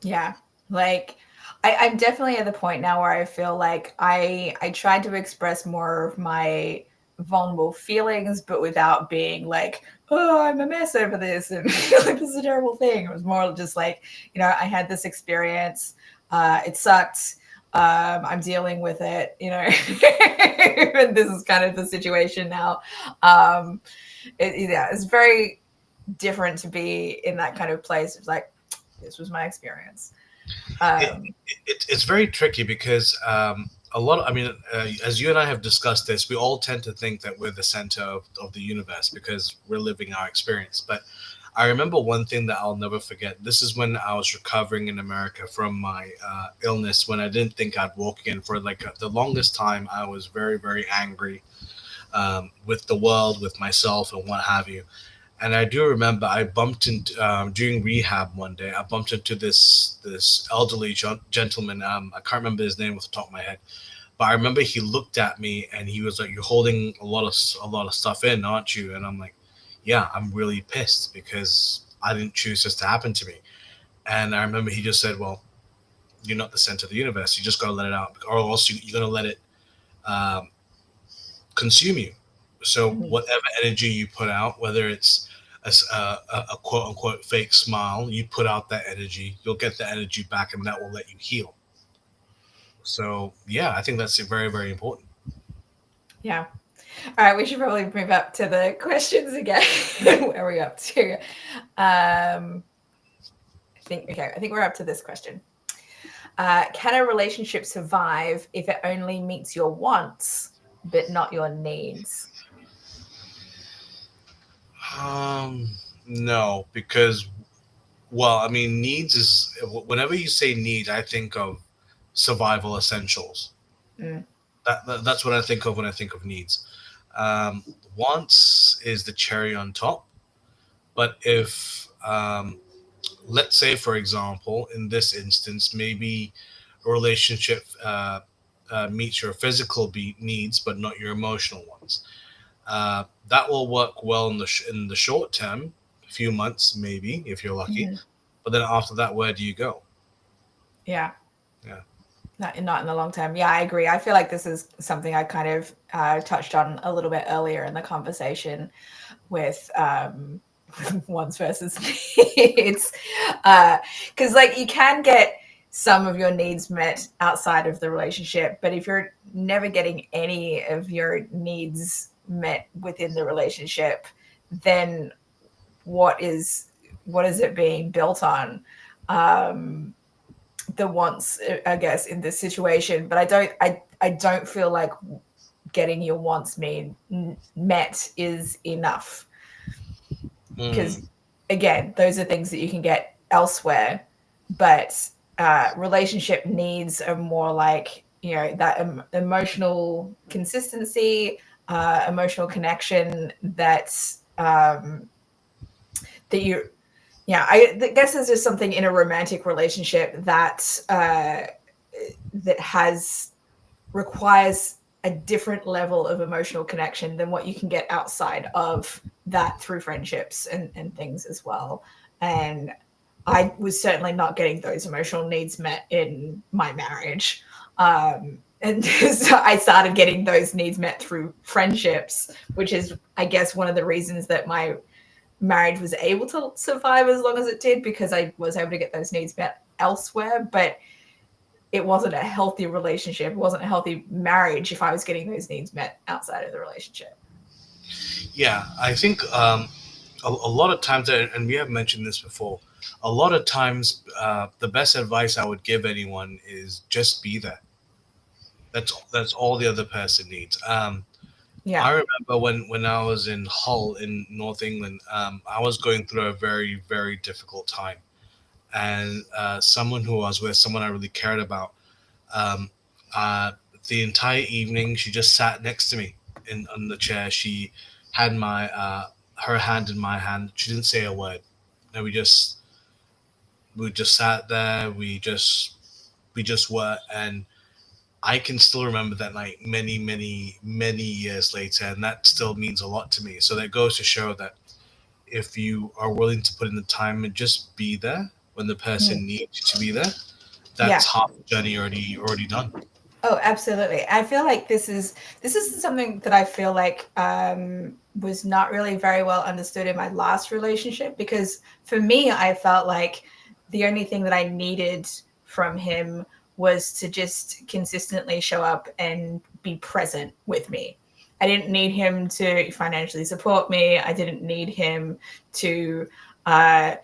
A: Yeah. Like, I'm definitely at the point now where I feel like I tried to express more of my vulnerable feelings, but without being like, oh, I'm a mess over this, and like, this is a terrible thing. It was more just like, I had this experience. It sucked. I'm dealing with it, and this is kind of the situation now. It's very different to be in that kind of place. It's like, this was my experience.
B: It's very tricky because a lot of, I mean, as you and I have discussed this, we all tend to think that we're the center of the universe because we're living our experience. But I remember one thing that I'll never forget. This is when I was recovering in America from my illness, when I didn't think I'd walk again. For like the longest time, I was very, very angry with the world, with myself, and what have you. And I do remember I bumped into during rehab one day. I bumped into this elderly gentleman. I can't remember his name off the top of my head, but I remember he looked at me and he was like, "You're holding a lot of stuff in, aren't you?" And I'm like, "Yeah, I'm really pissed because I didn't choose this to happen to me." And I remember he just said, "Well, you're not the center of the universe. You just gotta let it out, or else you're gonna let it um, consume you. So whatever energy you put out, whether it's a quote unquote fake smile, you put out that energy, you'll get the energy back, and that will let you heal." So yeah, I think that's very, very important.
A: Yeah. All right, we should probably move up to the questions again. Where are we up to? I think we're up to this question. Can a relationship survive if it only meets your wants but not your needs?
B: No, because, well, I mean, needs is, whenever you say needs, I think of survival essentials.
A: Mm.
B: That's what I think of when I think of needs. Um, Wants is the cherry on top. But if, let's say, for example, in this instance, maybe a relationship meets your physical needs, but not your emotional ones, that will work well in the short term, a few months maybe if you're lucky. But then after that, where do you go?
A: Yeah.
B: Yeah.
A: Not in the long term. Yeah, I agree. I feel like this is something I kind of touched on a little bit earlier in the conversation with wants versus needs. Because like, you can get some of your needs met outside of the relationship, but if you're never getting any of your needs met within the relationship, then what is it being built on? the wants, I guess, in this situation. But I don't feel like getting your wants met is enough, because again, those are things that you can get elsewhere, but relationship needs are more like, that emotional consistency, emotional connection that that you yeah, I guess there's just something in a romantic relationship that that has requires a different level of emotional connection than what you can get outside of that through friendships and things as well. And I was certainly not getting those emotional needs met in my marriage. And so I started getting those needs met through friendships, which is, I guess, one of the reasons that my marriage was able to survive as long as it did, because I was able to get those needs met elsewhere. But it wasn't a healthy relationship. It wasn't a healthy marriage if I was getting those needs met outside of the relationship.
B: Yeah, I think a lot of times, and we have mentioned this before, a lot of times the best advice I would give anyone is just be there. That's all the other person needs. I
A: Yeah.
B: remember when I was in Hull in North England, I was going through a very very difficult time, and someone who I was with, someone I really cared about, um, uh, the entire evening she just sat next to me in on the chair. She had my her hand in my hand. She didn't say a word, and we just sat there. We just were, and I can still remember that night many, many, many years later, and that still means a lot to me. So that goes to show that if you are willing to put in the time and just be there when the person
A: Mm.
B: needs you to be there, that's
A: Yeah.
B: half the journey already done.
A: Oh, absolutely. I feel like this is something that I feel like was not really very well understood in my last relationship, because for me, I felt like the only thing that I needed from him was to just consistently show up and be present with me. I didn't need him to financially support me. I didn't need him to uh,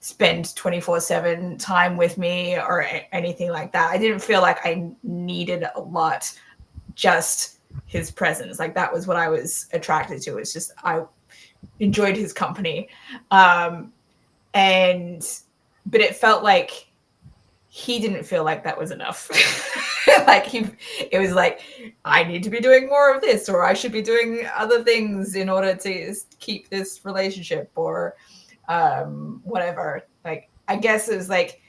A: spend 24/7 time with me or anything like that. I didn't feel like I needed a lot, just his presence. Like, that was what I was attracted to. It's just I enjoyed his company. Um and but it felt like he didn't feel like that was enough. Like, it was like, I need to be doing more of this, or I should be doing other things in order to keep this relationship, or whatever. Like, I guess it was like,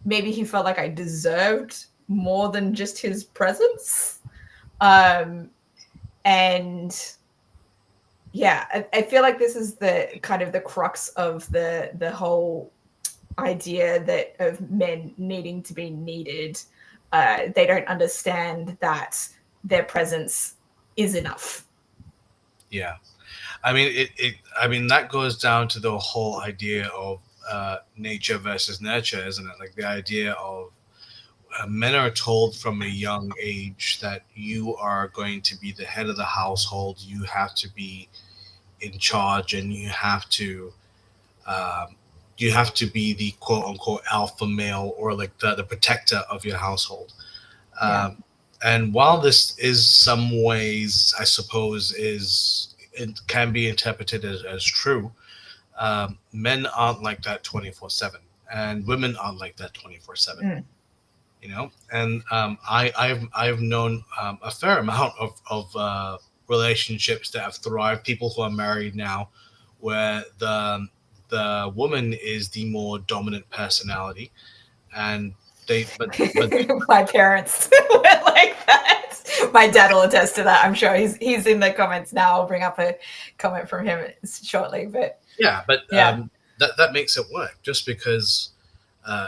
A: maybe he felt like I deserved more than just his presence. Um, and yeah, I feel like this is the kind of the crux of the whole idea that of men needing to be needed. They don't understand that their presence is enough.
B: Yeah, I mean I mean that goes down to the whole idea of nature versus nurture, isn't it? Like the idea of men are told from a young age that you are going to be the head of the household. You have to be in charge, and um, you have to be the quote unquote alpha male, or like the protector of your household.
A: Yeah.
B: Um, and while this is some ways, I suppose, it can be interpreted as true, men aren't like that 24/7, and women aren't like that 24/7.
A: Mm.
B: And I've known a fair amount of relationships that have thrived. People who are married now, where the woman is the more dominant personality, and but
A: My parents were like that. My dad will attest to that. I'm sure he's in the comments now. I'll bring up a comment from him shortly. But
B: yeah, but
A: yeah,
B: that makes it work. Just because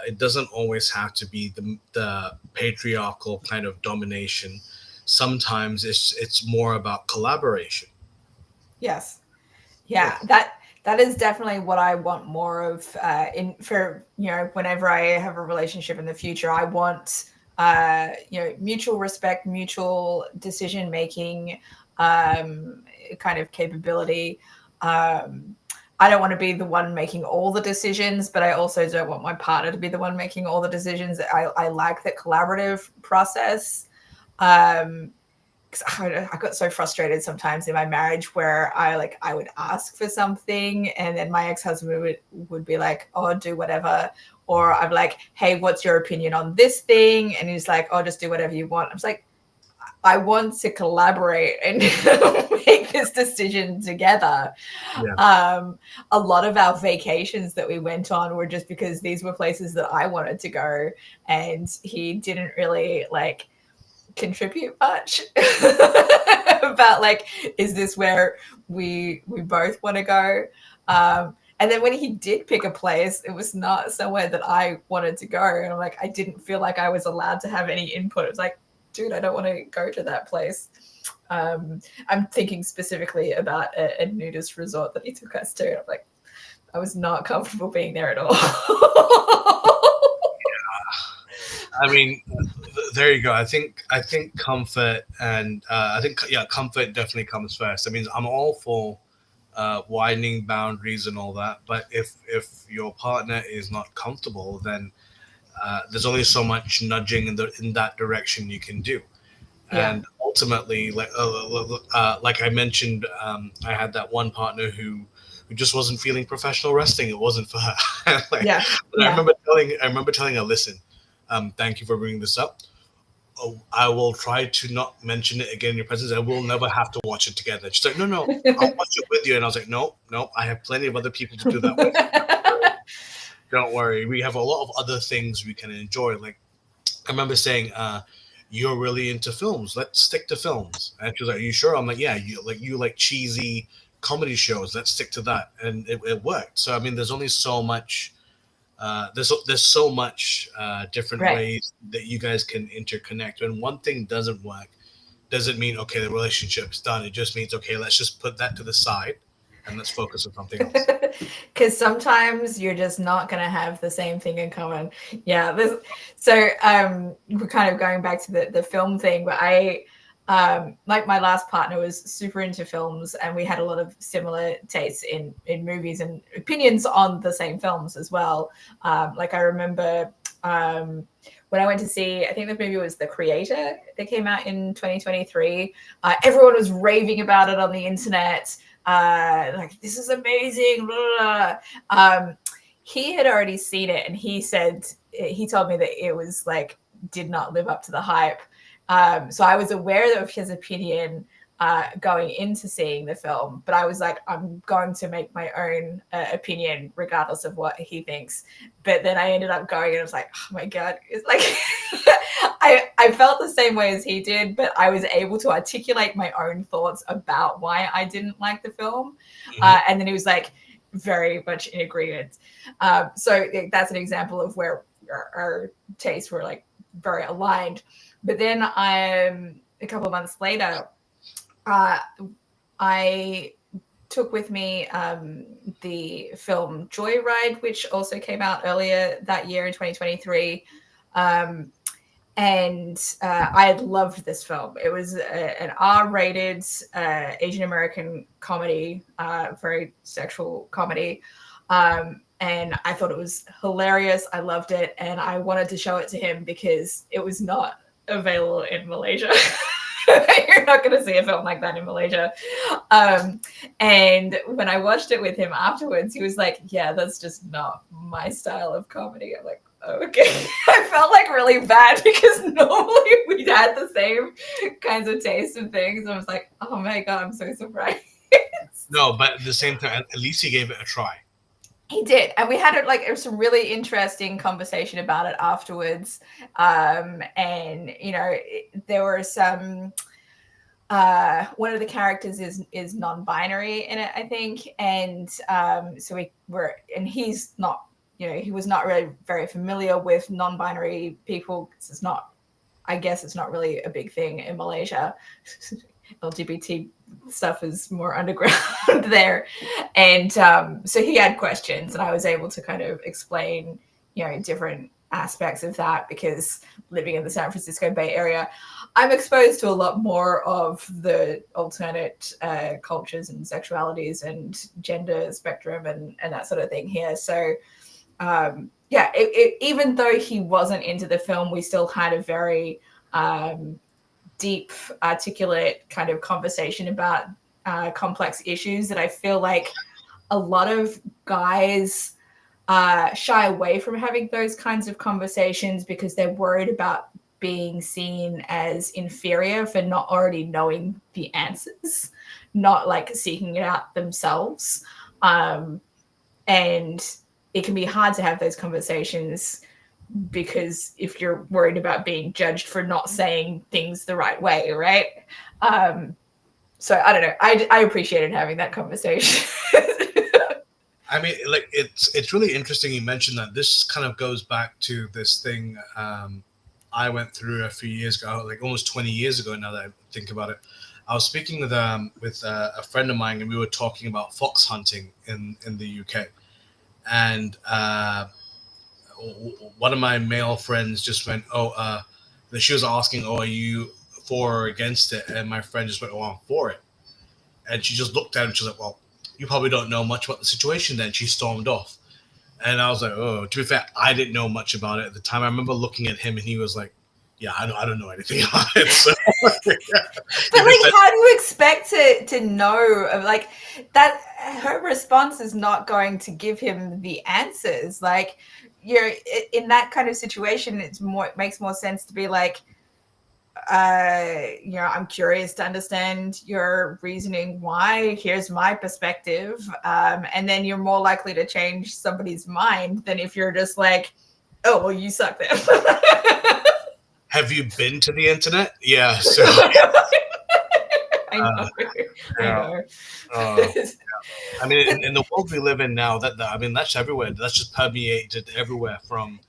B: it doesn't always have to be the patriarchal kind of domination. Sometimes it's more about collaboration.
A: yes,
B: Yeah.
A: yeah. That is definitely what I want more of. In for whenever I have a relationship in the future, I want mutual respect, mutual decision making, kind of capability. Um, I don't want to be the one making all the decisions, but I also don't want my partner to be the one making all the decisions. I like the collaborative process. Because I got so frustrated sometimes in my marriage where I would ask for something and then my ex-husband would be like, oh, do whatever. Or I'm like, hey, what's your opinion on this thing? And he's like, oh, just do whatever you want. I was like, I want to collaborate and make this decision together.
B: Yeah.
A: A lot of our vacations that we went on were just because these were places that I wanted to go, and he didn't really like contribute much about like, is this where we both want to go? And then when he did pick a place, it was not somewhere that I wanted to go. And I'm like, I didn't feel like I was allowed to have any input. It was like, dude, I don't want to go to that place. I'm thinking specifically about a nudist resort that he took us to. I'm like, I was not comfortable being there at all.
B: I mean, there you go. I think comfort and comfort definitely comes first. I mean, I'm all for widening boundaries and all that, but if your partner is not comfortable, then there's only so much nudging in that direction you can do.
A: Yeah.
B: And ultimately, like I mentioned, I had that one partner who just wasn't feeling professional wrestling. It wasn't for her.
A: Yeah.
B: I remember telling her, listen, thank you for bringing this up. Oh, I will try to not mention it again in your presence. I will never have to watch it together. She's like, no, I'll watch it with you. And I was like, no, I have plenty of other people to do that with. Don't worry. We have a lot of other things we can enjoy. Like, I remember saying, you're really into films. Let's stick to films. And she was like, are you sure? I'm like, yeah, you like cheesy comedy shows. Let's stick to that. And it worked. So, I mean, there's only so much there's so much different ways that you guys can interconnect. When one thing doesn't work, doesn't mean okay, the relationship's done. It just means okay, let's just put that to the side and let's focus on something else.
A: Because sometimes you're just not going to have the same thing in common. Yeah. So we're kind of going back to the film thing, but like my last partner was super into films, and we had a lot of similar tastes in movies and opinions on the same films as well. Like I remember when I went to see, I think the movie was The Creator that came out in 2023. Everyone was raving about it on the internet. Like, this is amazing. Blah, blah. He had already seen it, and he told me that it was like, did not live up to the hype. So I was aware of his opinion going into seeing the film, but I was like, I'm going to make my own opinion regardless of what he thinks. But then I ended up going and I was like, oh my God, it's like I felt the same way as he did, but I was able to articulate my own thoughts about why I didn't like the film. And then he was like very much in agreement. So that's an example of where our tastes were like very aligned. But then a couple of months later, I took with me the film Joyride, which also came out earlier that year in 2023. And I had loved this film. It was an R-rated Asian American comedy, very sexual comedy. And I thought it was hilarious. I loved it. And I wanted to show it to him because it was not available in Malaysia. You're not going to see a film like that in Malaysia. And when I watched it with him afterwards, he was like, yeah, that's just not my style of comedy. I'm like, okay. I felt like really bad because normally we'd had the same kinds of tastes and things. I was like, oh my God, I'm so surprised.
B: No, but at the same time, at least he gave it a try.
A: He did, and we had it was some really interesting conversation about it afterwards. And you know, there were some. One of the characters is non-binary in it, I think, and so he's not, you know, he was not really very familiar with non-binary people. It's not, I guess, it's not really a big thing in Malaysia. LGBT stuff is more underground there. And so he had questions, and I was able to kind of explain, you know, different aspects of that because living in the San Francisco Bay Area, I'm exposed to a lot more of the alternate cultures and sexualities and gender spectrum and that sort of thing here. So even though he wasn't into the film, we still had a very deep, articulate kind of conversation about complex issues that I feel like a lot of guys shy away from having those kinds of conversations because they're worried about being seen as inferior for not already knowing the answers, not like seeking it out themselves. And it can be hard to have those conversations because if you're worried about being judged for not saying things the right way, right? So I don't know. I appreciated having that conversation.
B: I mean, like it's really interesting you mentioned that. This kind of goes back to this thing I went through a few years ago, like almost 20 years ago now that I think about it. I was speaking with a friend of mine, and we were talking about fox hunting in the UK. And one of my male friends just went, she was asking, are you for or against it? And my friend just went, I'm for it. And she just looked at him, she's like, well, you probably don't know much about the situation. Then she stormed off. And I was like, oh, to be fair, I didn't know much about it at the time. I remember looking at him and he was like, yeah, I don't know anything about it. So,
A: but like, how do you expect to know? Like that, her response is not going to give him the answers. Like, you're in that kind of situation. It makes more sense to be like, I'm curious to understand your reasoning why. Here's my perspective, and then you're more likely to change somebody's mind than if you're just like, oh, well, you suck then.
B: Have you been to the internet? Yeah. So
A: I know.
B: I mean, in the world we live in now, that's everywhere. That's just permeated everywhere from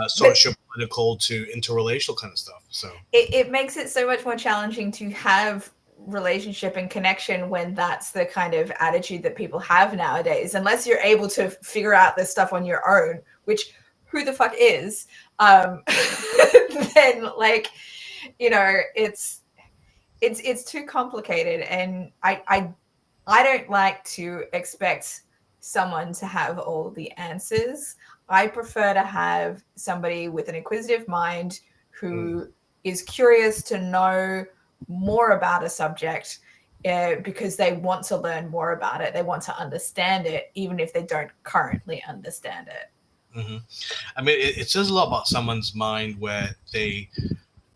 B: social, political to interrelational kind of stuff. So
A: it makes it so much more challenging to have relationship and connection when that's the kind of attitude that people have nowadays. Unless you're able to figure out this stuff on your own, which who the fuck is, then like, it's too complicated, and I don't like to expect someone to have all the answers. I prefer to have somebody with an inquisitive mind who is curious to know more about a subject because they want to learn more about it. They want to understand it, even if they don't currently understand it.
B: Mm-hmm. I mean, it says a lot about someone's mind where they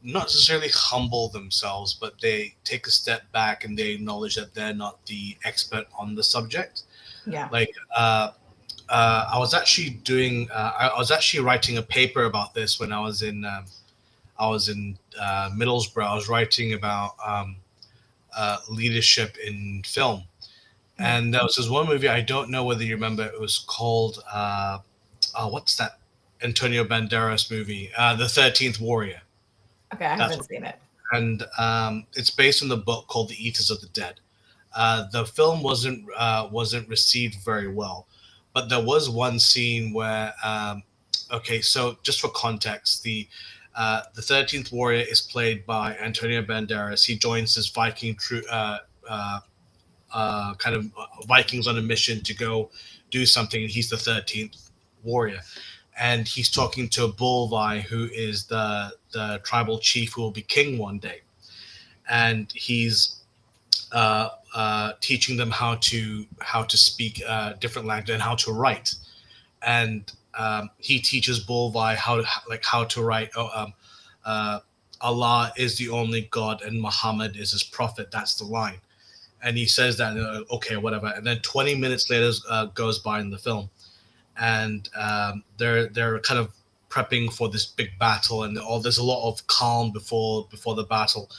B: not necessarily humble themselves, but they take a step back and they acknowledge that they're not the expert on the subject.
A: Yeah.
B: Like, I was actually writing a paper about this when I was in Middlesbrough. I was writing about leadership in film, and there was this one movie. I don't know whether you remember. It was called what's that Antonio Banderas movie? The 13th Warrior.
A: Okay, I haven't seen it.
B: And it's based on the book called The Eaters of the Dead. The film wasn't received very well, but there was one scene where, so just for context, the 13th Warrior is played by Antonio Banderas. He joins his Viking kind of Vikings on a mission to go do something, and he's the 13th Warrior. And he's talking to Bolvi, who is the tribal chief who will be king one day. And he's teaching them how to speak different language and how to write. And he teaches Bolvi how to write. Allah is the only God and Muhammad is his prophet. That's the line. And he says that, okay, whatever. And then 20 minutes later goes by in the film. And they're kind of prepping for this big battle, and there's a lot of calm before the battle.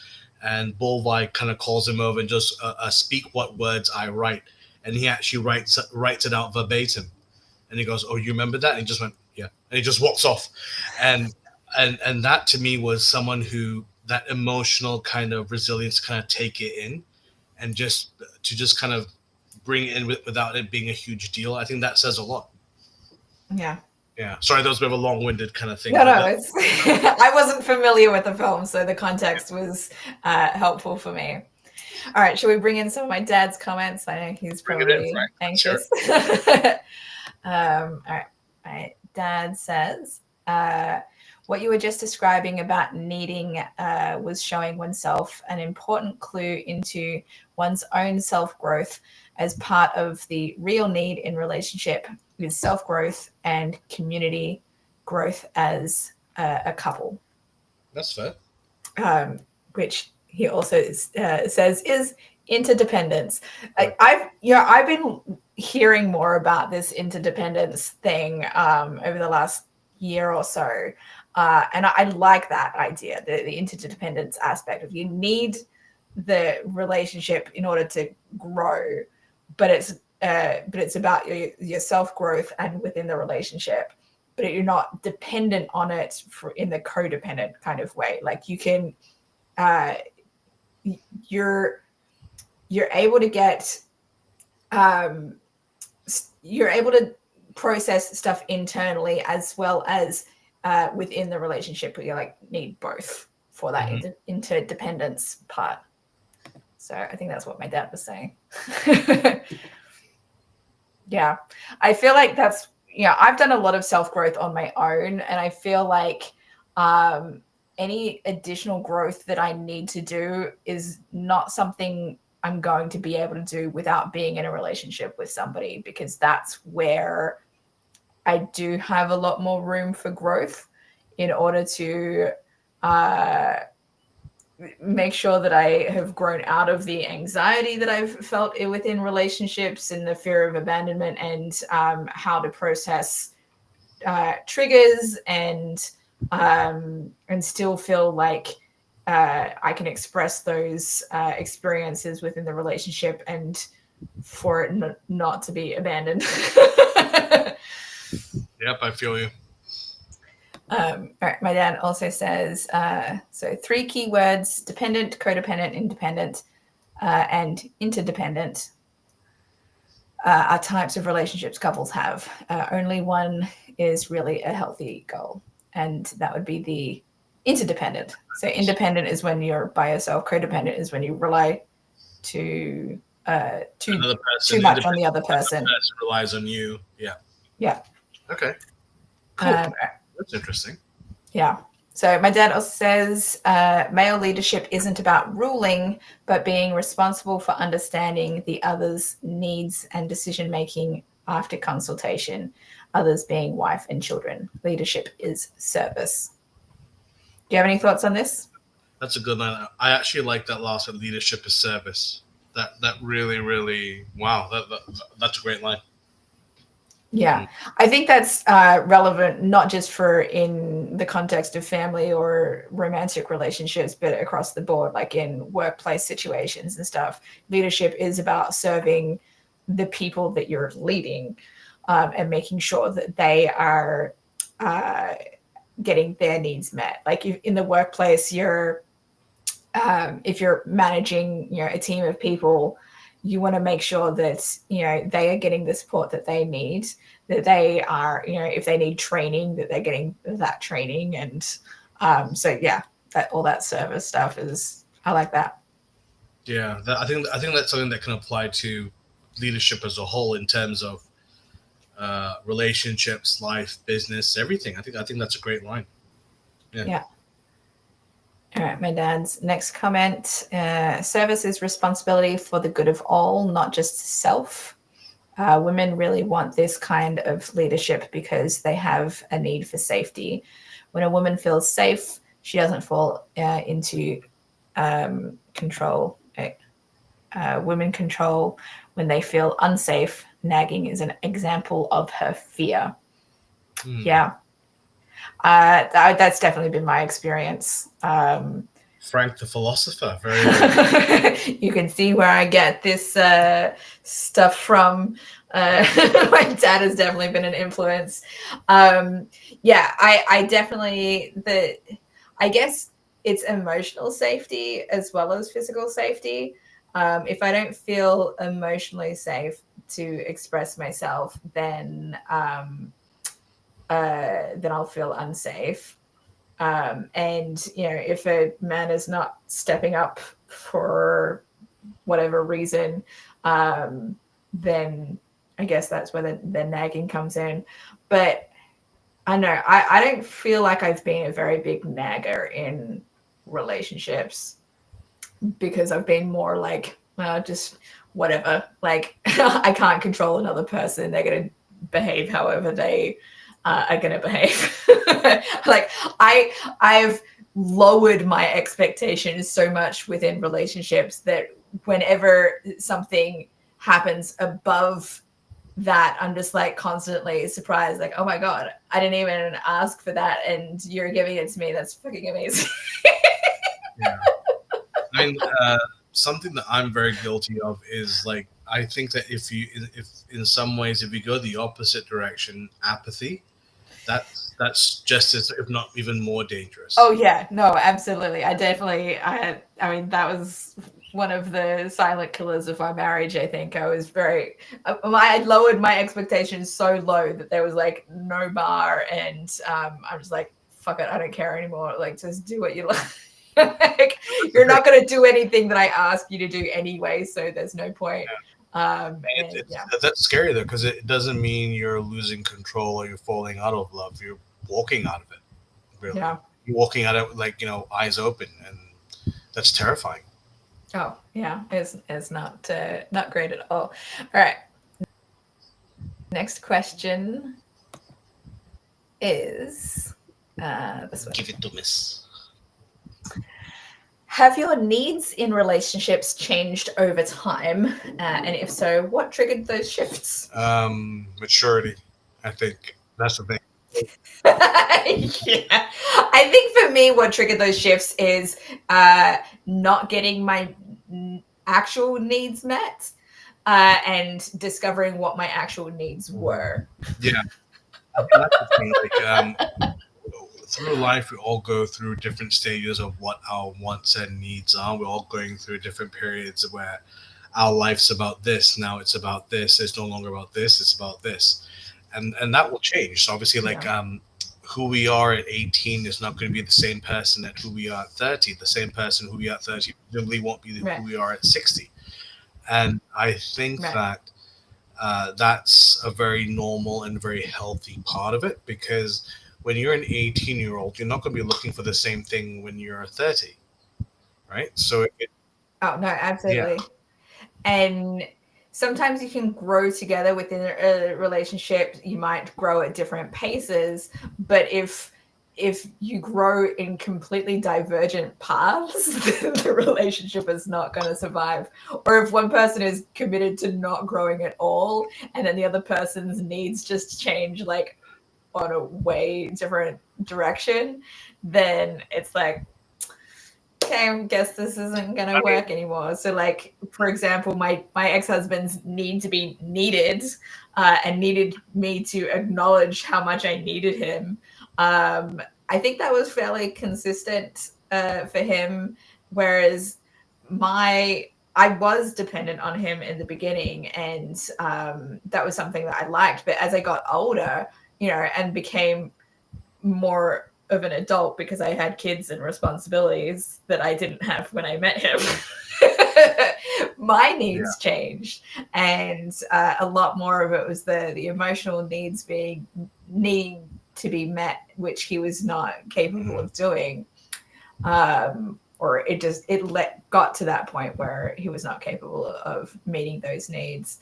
B: And Bolvi kind of calls him over and just speak what words I write. And he actually writes it out verbatim. And he goes, oh, you remember that? And he just went, yeah. And he just walks off. And that to me was someone who, that emotional kind of resilience, kind of take it in and just kind of bring it in without it being a huge deal. I think that says a lot.
A: Yeah.
B: Yeah, sorry, that was a bit of a long-winded kind of thing.
A: No, it's I wasn't familiar with the film, so the context was helpful for me. All right, shall we bring in some of my dad's comments? I know he's probably anxious. Sure. All right, my dad says, what you were just describing about needing was showing oneself an important clue into one's own self-growth as part of the real need in relationship with self-growth and community growth as a couple.
B: That's fair.
A: Which he also says is interdependence. I've been hearing more about this interdependence thing over the last year or so, and I like that idea, the interdependence aspect of you need the relationship in order to grow, but it's about your self-growth and within the relationship, but you're not dependent on it in the codependent kind of way. Like you can you're able to get you're able to process stuff internally as well as within the relationship, but you need both for that interdependence part. So I think that's what my dad was saying. Yeah, I feel like that's, I've done a lot of self-growth on my own, and I feel like any additional growth that I need to do is not something I'm going to be able to do without being in a relationship with somebody, because that's where I do have a lot more room for growth in order to make sure that I have grown out of the anxiety that I've felt within relationships and the fear of abandonment, and how to process triggers and still feel like I can express those experiences within the relationship and for it not to be abandoned.
B: Yep, I feel you.
A: All right, my dad also says, so 3 key words: dependent, codependent, independent, and interdependent are types of relationships couples have. Only one is really a healthy goal, and that would be the interdependent. So independent is when you're by yourself. Codependent is when you rely too much on the other person.
B: The person relies on you. Yeah.
A: Yeah.
B: Okay. Cool. That's interesting.
A: Yeah. So my dad also says male leadership isn't about ruling, but being responsible for understanding the other's needs and decision-making after consultation, others being wife and children. Leadership is service. Do you have any thoughts on this?
B: That's a good line. I actually like that last one, leadership is service. That really, really, wow, that's a great line.
A: Yeah, I think that's relevant not just for in the context of family or romantic relationships, but across the board, like in workplace situations and stuff. Leadership is about serving the people that you're leading and making sure that they are getting their needs met. Like in the workplace, if you're managing a team of people, you want to make sure that they are getting the support that they need, that they are if they need training, that they're getting that training. And so yeah, that all that service stuff is, I like that.
B: Yeah, I think that's something that can apply to leadership as a whole in terms of relationships, life, business, everything. I think that's a great line.
A: Yeah. All right, my dad's next comment. Service is responsibility for the good of all, not just self. Women really want this kind of leadership because they have a need for safety. When a woman feels safe, she doesn't fall into control. Women control when they feel unsafe. Nagging is an example of her fear. Yeah. That's definitely been my experience.
B: Frank the philosopher. Very
A: you can see where I get this stuff from. My dad has definitely been an influence. Yeah, I definitely, I guess it's emotional safety as well as physical safety. If I don't feel emotionally safe to express myself, then then I'll feel unsafe. And if a man is not stepping up for whatever reason, then I guess that's where the nagging comes in. But I know I don't feel like I've been a very big nagger in relationships, because I've been more like, well, just whatever. Like, I can't control another person. They're going to behave however they are going to behave. Like, I've lowered my expectations so much within relationships that whenever something happens above that, I'm just like constantly surprised, like, oh my God, I didn't even ask for that and you're giving it to me. That's fucking amazing.
B: Yeah. I mean, something that I'm very guilty of is like, I think that if in some ways, if you go the opposite direction, apathy, that's just as, if not even more dangerous.
A: Oh yeah, no, absolutely. I mean, that was one of the silent killers of my marriage. I think I was I lowered my expectations so low that there was like no bar, and I'm just like, fuck it, I don't care anymore. Like, just do what you like. Like, you're not going to do anything that I ask you to do anyway, so there's no point.
B: That's scary though, because it doesn't mean you're losing control or you're falling out of love. You're walking out of it. Really.
A: Yeah.
B: You're walking out of, like, eyes open, and that's terrifying.
A: Oh yeah, it's not great at all. All right. Next question is this one.
B: Give it to Miss.
A: Have your needs in relationships changed over time? And if so, what triggered those shifts?
B: Maturity. I think that's the thing.
A: Yeah. I think for me, what triggered those shifts is not getting my actual needs met, and discovering what my actual needs were.
B: Yeah. That's the thing. Like, through life, we all go through different stages of what our wants and needs are. We're all going through different periods where our life's about this. Now it's about this. It's no longer about this. It's about this. And that will change. So obviously, like, who we are at 18 is not going to be the same person at who we are at 30. The same person who we are at 30 presumably won't be who we are at 60. And I think that that's a very normal and very healthy part of it, because when you're an 18-year-old, you're not going to be looking for the same thing when you're 30, right? So
A: oh no, absolutely. Yeah. And sometimes you can grow together within a relationship. You might grow at different paces, but if you grow in completely divergent paths, then the relationship is not going to survive. Or if one person is committed to not growing at all, and then the other person's needs just change, like, on a way different direction, then it's like, okay, I guess this isn't gonna work anymore. So, like, for example, my ex-husband's need to be needed, and needed me to acknowledge how much I needed him. I think that was fairly consistent for him, whereas I was dependent on him in the beginning, and that was something that I liked. But as I got older, and became more of an adult, because I had kids and responsibilities that I didn't have when I met him, my needs changed. And a lot more of it was the emotional needs needing to be met, which he was not capable of doing. Or it got to that point where he was not capable of meeting those needs.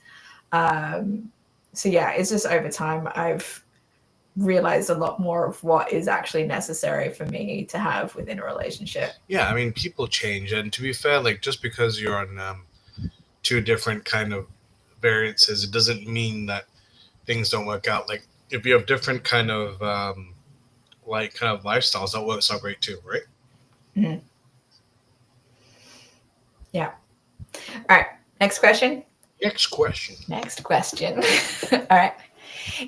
A: So yeah, it's just over time I've realized a lot more of what is actually necessary for me to have within a relationship.
B: Yeah, I mean, people change, and to be fair, like, just because you're on two different kind of variances, it doesn't mean that things don't work out. Like, if you have different kind of lifestyles, that works out great too, right?
A: Mm-hmm. Yeah. All right. Next question. All right.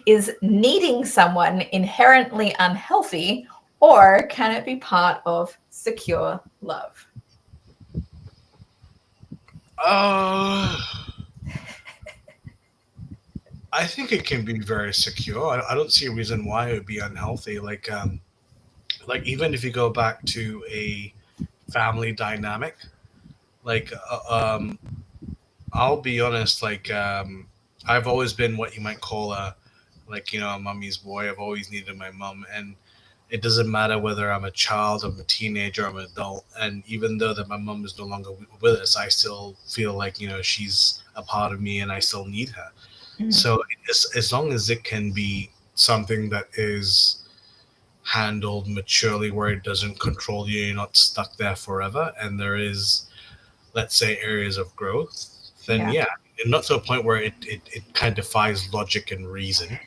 A: Is needing someone inherently unhealthy, or can it be part of secure love?
B: I I think it can be very secure. I don't see a reason why it would be unhealthy. Like even if you go back to a family dynamic, like I'll be honest, I've always been what you might call a mummy's boy. I've always needed my mum, and it doesn't matter whether I'm a child, I'm a teenager, I'm an adult, and even though that my mum is no longer with us, I still feel like she's a part of me, and I still need her.
A: Mhm.
B: So as long as it can be something that is handled maturely, where it doesn't control you, you're not stuck there forever, and there is, let's say, areas of growth, then
A: Yeah.
B: yeah, and not to a point where it kind of defies logic and reason.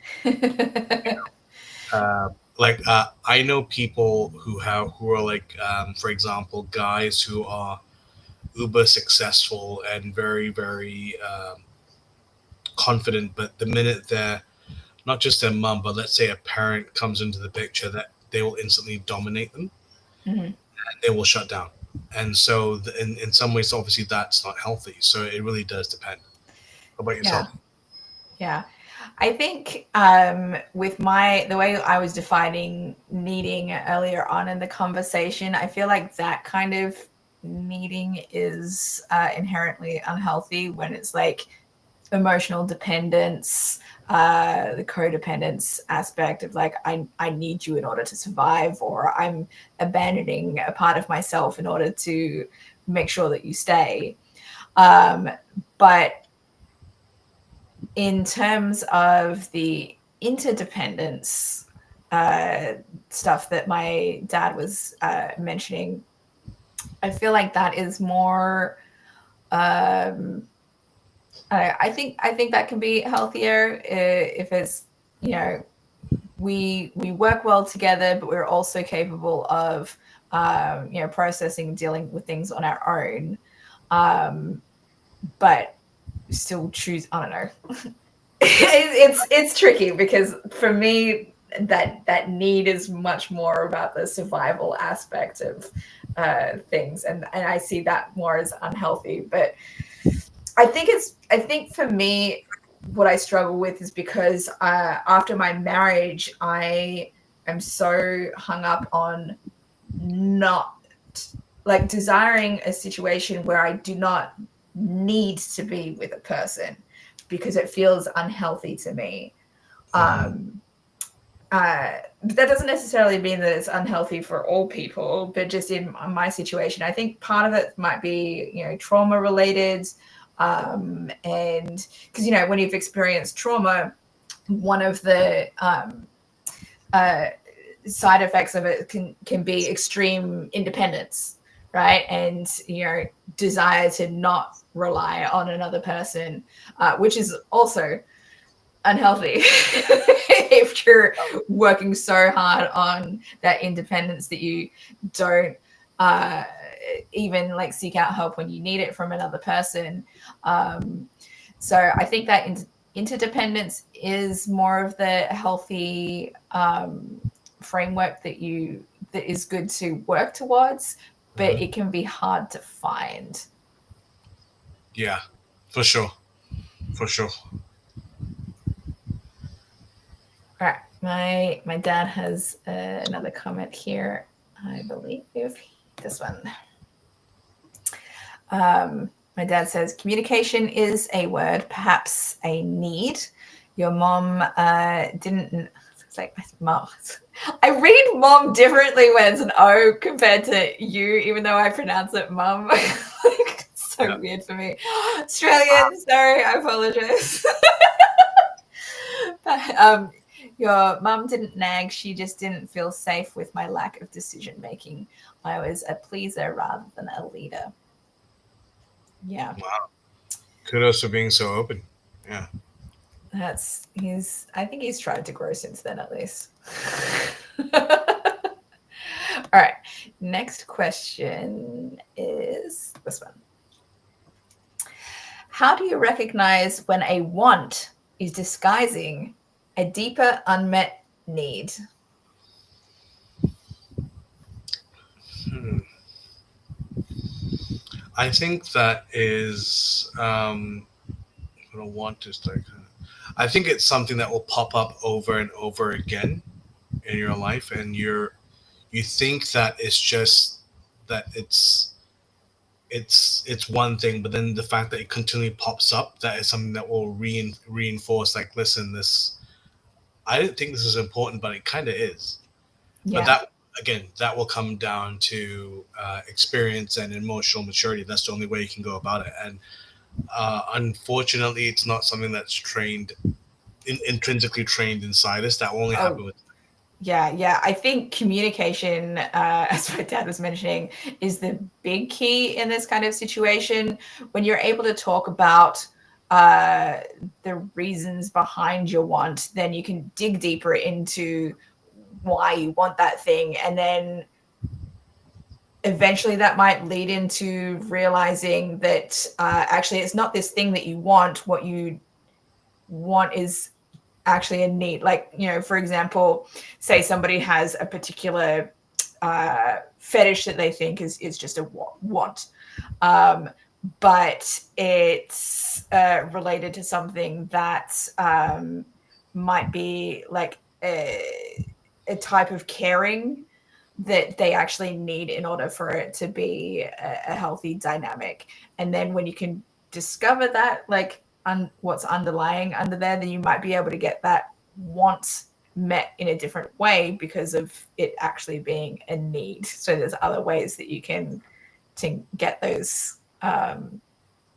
B: I know people who are for example, guys who are uber successful and very very confident, but the minute they're not just their mum, but let's say a parent comes into the picture, that they will instantly dominate them
A: Mhm.
B: and they will shut down. And so, in some ways, obviously, that's not healthy. So it really does depend. How about
A: Yeah.
B: yourself?
A: Yeah. I think with the way I was defining needing earlier on in the conversation, I feel like that kind of needing is inherently unhealthy when it's like emotional dependence, the codependence aspect of like I need you in order to survive, or I'm abandoning a part of myself in order to make sure that you stay. Um, but in terms of the interdependence uh, stuff that my dad was mentioning, I feel like that is more. Um, I think that can be healthier if it's you know we work well together, but we're also capable of processing and dealing with things on our own. Um, but still choose. I don't know. It's tricky because for me that need is much more about the survival aspect of things, and I see that more as unhealthy. But I think for me, what I struggle with is because after my marriage, I am so hung up on not like desiring a situation where I do not need to be with a person because it feels unhealthy to me.
B: Mhm.
A: Um, but that doesn't necessarily mean that it's unhealthy for all people, but just in my situation, I think part of it might be, trauma related. And because, when you've experienced trauma, one of the uh, side effects of it can be extreme independence, right? And desire to not rely on another person, which is also unhealthy if you're working so hard on that independence that you don't uh, even like seek out help when you need it from another person. So I think that interdependence is more of the healthy framework that is good to work towards, but
B: Mhm.
A: it can be hard to find.
B: Yeah, for sure, for sure.
A: All right, my dad has another comment here. I believe this one. My dad says communication is a word, perhaps a need. Your mom didn't. It's like mom. I read mom differently when it's an O compared to you, even though I pronounce it mum. Like, it's so
B: Yeah.
A: weird for me. Australian, sorry, I apologize. But your mum didn't nag. She just didn't feel safe with my lack of decision making. I was a pleaser rather than a leader. Yeah,
B: Wow. Kudos for being so open. Yeah.
A: I think he's tried to grow since then, at least. All right. Next question is this one. How do you recognize when a want is disguising a deeper unmet need?
B: Hmm. I think that is what I want to start. I think it's something that will pop up over and over again in your life, and you think that it's just that it's one thing, but then the fact that it continually pops up, that is something that will reinforce, like, listen, this, I didn't think this is important, but it kind of is. But
A: Yeah.
B: that, again, that will come down to experience and emotional maturity. That's the only way you can go about it. And unfortunately, it's not something that's intrinsically trained inside us. That will only happen with.
A: Yeah. I think communication, as my dad was mentioning, is the big key in this kind of situation. When you're able to talk about the reasons behind your want, then you can dig deeper into why you want that thing. And then eventually that might lead into realizing that actually it's not this thing that you want. What you want is actually a need. Like, for example, say somebody has a particular fetish that they think is just a want, but it's related to something that might be like a type of caring that they actually need in order for it to be a healthy dynamic. And then when you can discover that, like, what's underlying under there, then you might be able to get that want met in a different way because of it actually being a need. So there's other ways that you can to get those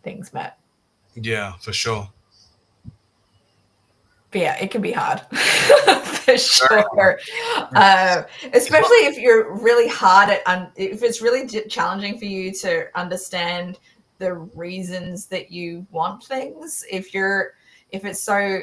A: things met.
B: Yeah, for sure.
A: But yeah, it can be hard for sure. Especially if you're really hard at, if it's really challenging for you to understand the reasons that you want things. If it's so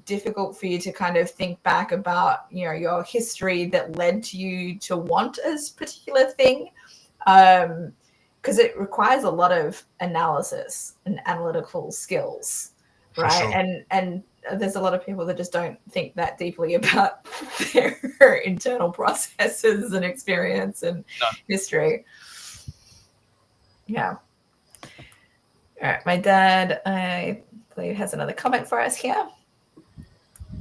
A: difficult for you to kind of think back about, your history that led to you to want a particular thing, because it requires a lot of analysis and analytical skills, right? Sure. And there's a lot of people that just don't think that deeply about their internal processes and experience and history. Yeah. All right. My dad, I believe, has another comment for us here.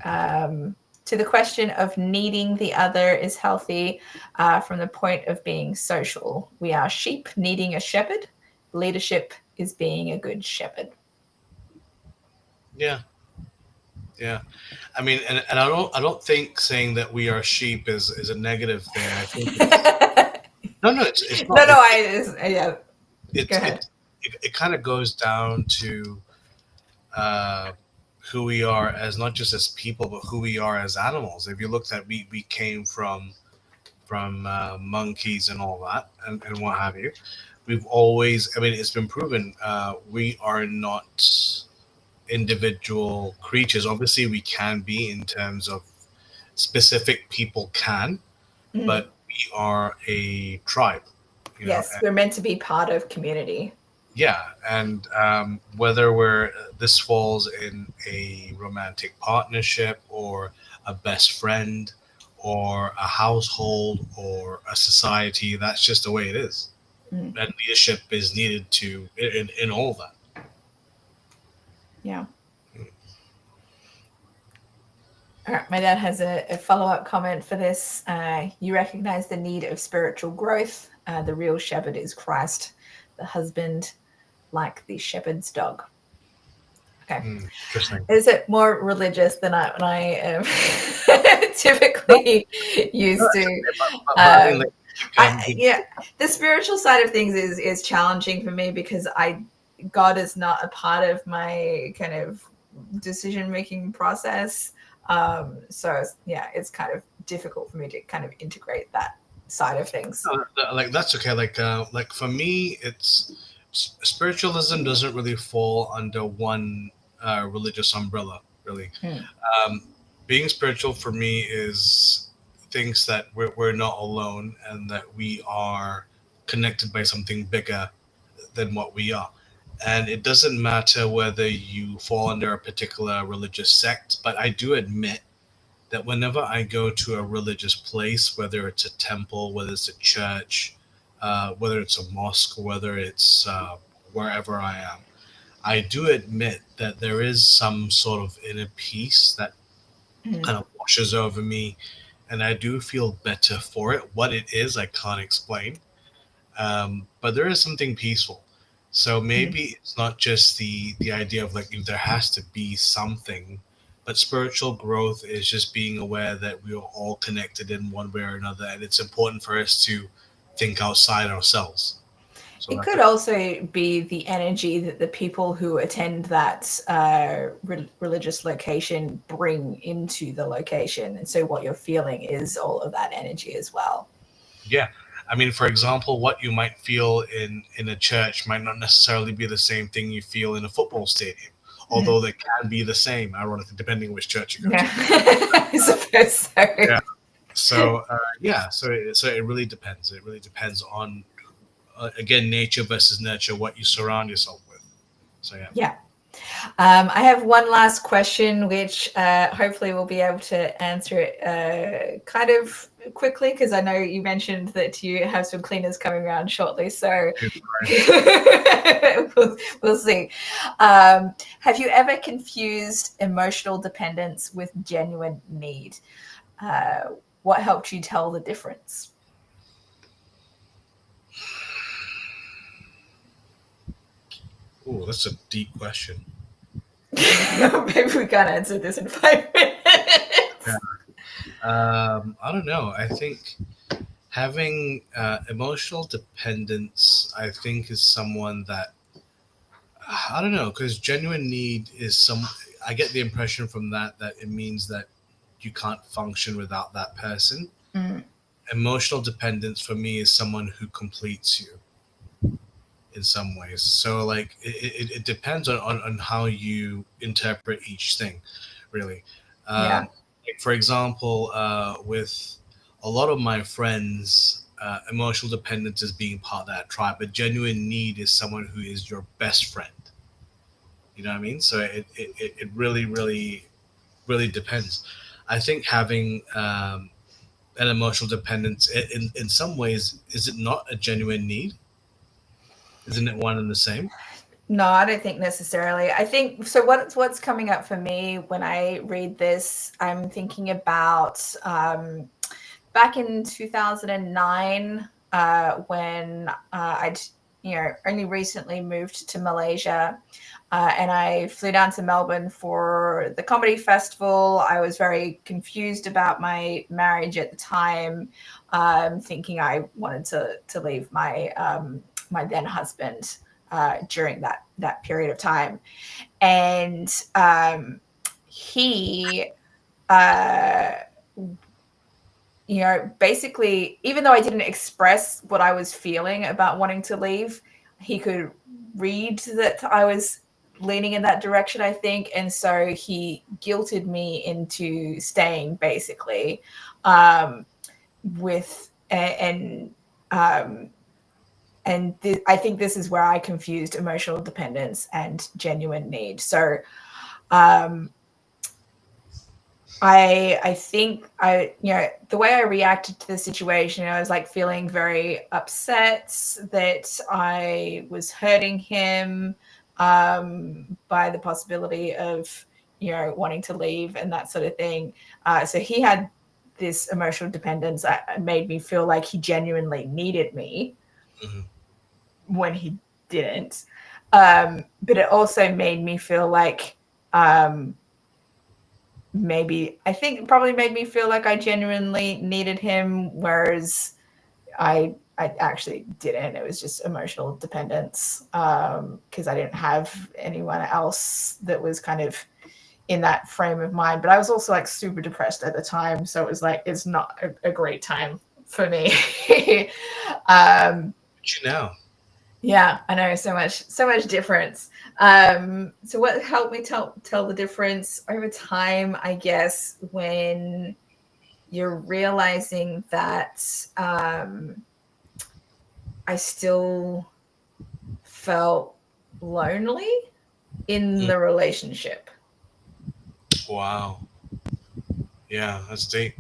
A: To the question of needing the other is healthy from the point of being social. We are sheep needing a shepherd. Leadership is being a good shepherd.
B: Yeah. I mean, and I don't think saying that we are sheep is a negative thing. I think it's not.
A: Yeah. Go ahead.
B: It kind of goes down to who we are as, not just as people, but who we are as animals. If you looked at, we came from monkeys and all that, and what have you. We've always, I mean, it's been proven, we are not individual creatures. Obviously, we can be, in terms of specific people can, but we are a tribe.
A: Yes, we're meant to be part of community.
B: Yeah, and whether this falls in a romantic partnership or a best friend or a household or a society, that's just the way it is. And leadership is needed in all of that.
A: Yeah. All right, my dad has a follow-up comment for this. You recognize the need of spiritual growth. The real shepherd is Christ, the husband, like the shepherd's dog. Okay.
B: Interesting.
A: Is it more religious than I am typically used to? The spiritual side of things is challenging for me because God is not a part of my kind of decision-making process. So yeah, it's kind of difficult for me to kind of integrate that side of things.
B: Like, that's okay. Like for me, it's spiritualism doesn't really fall under one religious umbrella, really. Being spiritual for me is thinks that we're not alone and that we are connected by something bigger than what we are. And it doesn't matter whether you fall under a particular religious sect, but I do admit that whenever I go to a religious place, whether it's a temple, whether it's a church, whether it's a mosque, whether it's wherever I am, I do admit that there is some sort of inner peace that
A: Mhm.
B: kind of washes over me, and I do feel better for it. What it is, I can't explain, but there is something peaceful. So
A: Mhm.
B: maybe it's not just the idea of like there has to be something, but spiritual growth is just being aware that we are all connected in one way or another, and it's important for us to think outside ourselves. So
A: It
B: that's
A: could
B: it.
A: also be the energy that the people who attend that religious location bring into the location. And so what you're feeling is all of that energy as well.
B: Yeah. I mean, for example, what you might feel in a church might not necessarily be the same thing you feel in a football stadium,
A: Mhm.
B: although they can be the same, ironically, depending on which church you go
A: Yeah,
B: to.
A: I suppose so.
B: Yeah. So yeah, so it really depends. It really depends on again nature versus nurture, what you surround yourself with. So yeah.
A: Yeah. I have one last question, which hopefully we'll be able to answer it kind of quickly, because I know you mentioned that you have some cleaners coming around shortly. So we'll see. Have you ever confused emotional dependence with genuine need? Uh, what helped you tell the difference?
B: Ooh, that's a deep question.
A: Maybe we can't answer this in 5 minutes.
B: Yeah. I don't know. I think having emotional dependence, I think, is someone that I don't know, because genuine need is some. I get the impression from that it means that you can't function without that person.
A: Mm,
B: Emotional dependence for me is someone who completes you in some ways. So like it depends on how you interpret each thing, really.
A: yeah.
B: Like for example, with a lot of my friends, emotional dependence is being part of that tribe, but genuine need is someone who is your best friend. You know what I mean? So it really, really, really depends. I think having an emotional dependence, in some ways, is it not a genuine need? Isn't it one and the same?
A: No, I don't think necessarily. I think so. What's coming up for me when I read this, I'm thinking about back in 2009 when I'd only recently moved to Malaysia. And I flew down to Melbourne for the comedy festival. I was very confused about my marriage at the time, thinking I wanted to leave my then husband during that period of time, and he uh, basically, even though I didn't express what I was feeling about wanting to leave, he could read that I was leaning in that direction, I think. And so he guilted me into staying, basically, with, um, I think this is where I confused emotional dependence and genuine need. So, um, I think the way I reacted to the situation, I was like feeling very upset that I was hurting him by the possibility of wanting to leave and that sort of thing. So he had this emotional dependence that made me feel like he genuinely needed me
B: Hmm.
A: when he didn't. But it also made me feel like maybe I think it probably made me feel like I genuinely needed him, whereas I actually didn't. It was just emotional dependence because I didn't have anyone else that was kind of in that frame of mind. But I was also like super depressed at the time, so it was like it's not a great time for me. um,
B: But you know,
A: yeah, I know, so much difference. So what helped me tell the difference over time, I guess, when you're realizing that I still felt lonely in
B: mm,
A: the relationship.
B: wow, yeah, that's deep.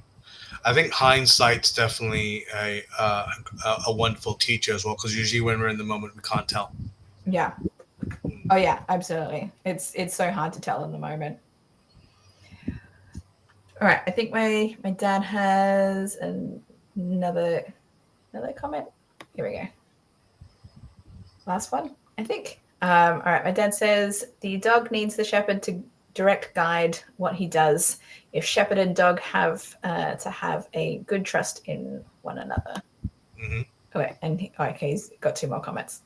B: I think hindsight's definitely a wonderful teacher as well, because usually when we're in the moment, we can't tell.
A: Yeah. Oh yeah, absolutely. It's so hard to tell in the moment. All right, I think my dad has another comment. Here we go. Last one, I think. All right, my dad says the dog needs the shepherd to direct guide what he does. If shepherd and dog have to have a good trust in one another.
B: Mm-hmm.
A: Okay, and okay, he's got 2 more comments.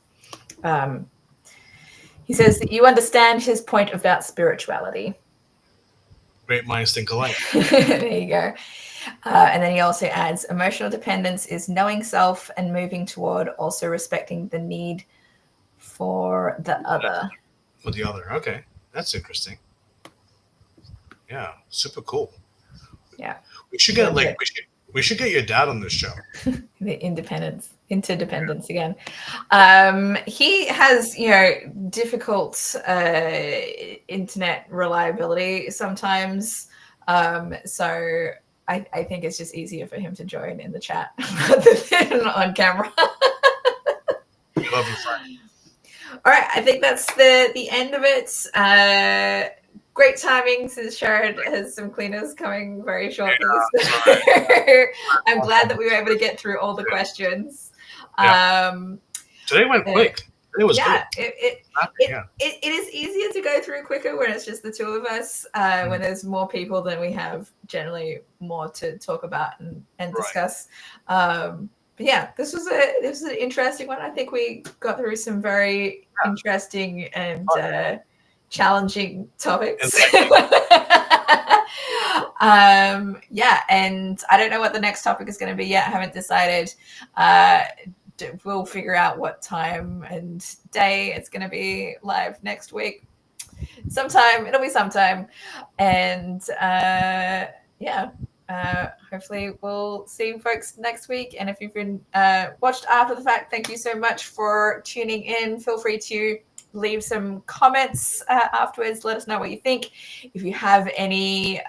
A: He says that you understand his point about spirituality.
B: Great minds think alike.
A: There you go. And then he also adds emotional dependence is knowing self and moving toward also respecting the need for the other.
B: For the other. Okay. That's interesting. Yeah. Super cool.
A: Yeah.
B: We should get we should get your dad on this show.
A: The interdependence again. He has, difficult internet reliability sometimes. So I think it's just easier for him to join in the chat rather than on camera.
B: We love you, friend.
A: All right, I think that's the end of it. Great timing since Sharon has some cleaners coming very shortly.
B: Yeah,
A: I'm glad that we were able to get through all the questions.
B: Yeah. Today went quick. It was
A: good. It is easier to go through quicker when it's just the 2 of us. When there's more people, then we have generally more to talk about and discuss. But yeah, this was an interesting one. I think we got through some very interesting and challenging topics. Yeah, and I don't know what the next topic is going to be yet. I haven't decided. We'll figure out what time and day it's going to be live next week. It'll be sometime. And hopefully we'll see folks next week. And if you've been watched after the fact, thank you so much for tuning in. Feel free to leave some comments afterwards. Let us know what you think. If you have any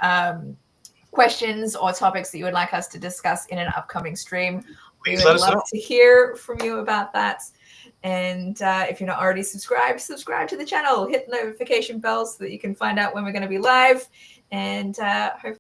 A: questions or topics that you would like us to discuss in an upcoming stream, we would love to hear from you about that. And if you're not already subscribe to the channel. Hit the notification bell so that you can find out when we're going to be live. And hopefully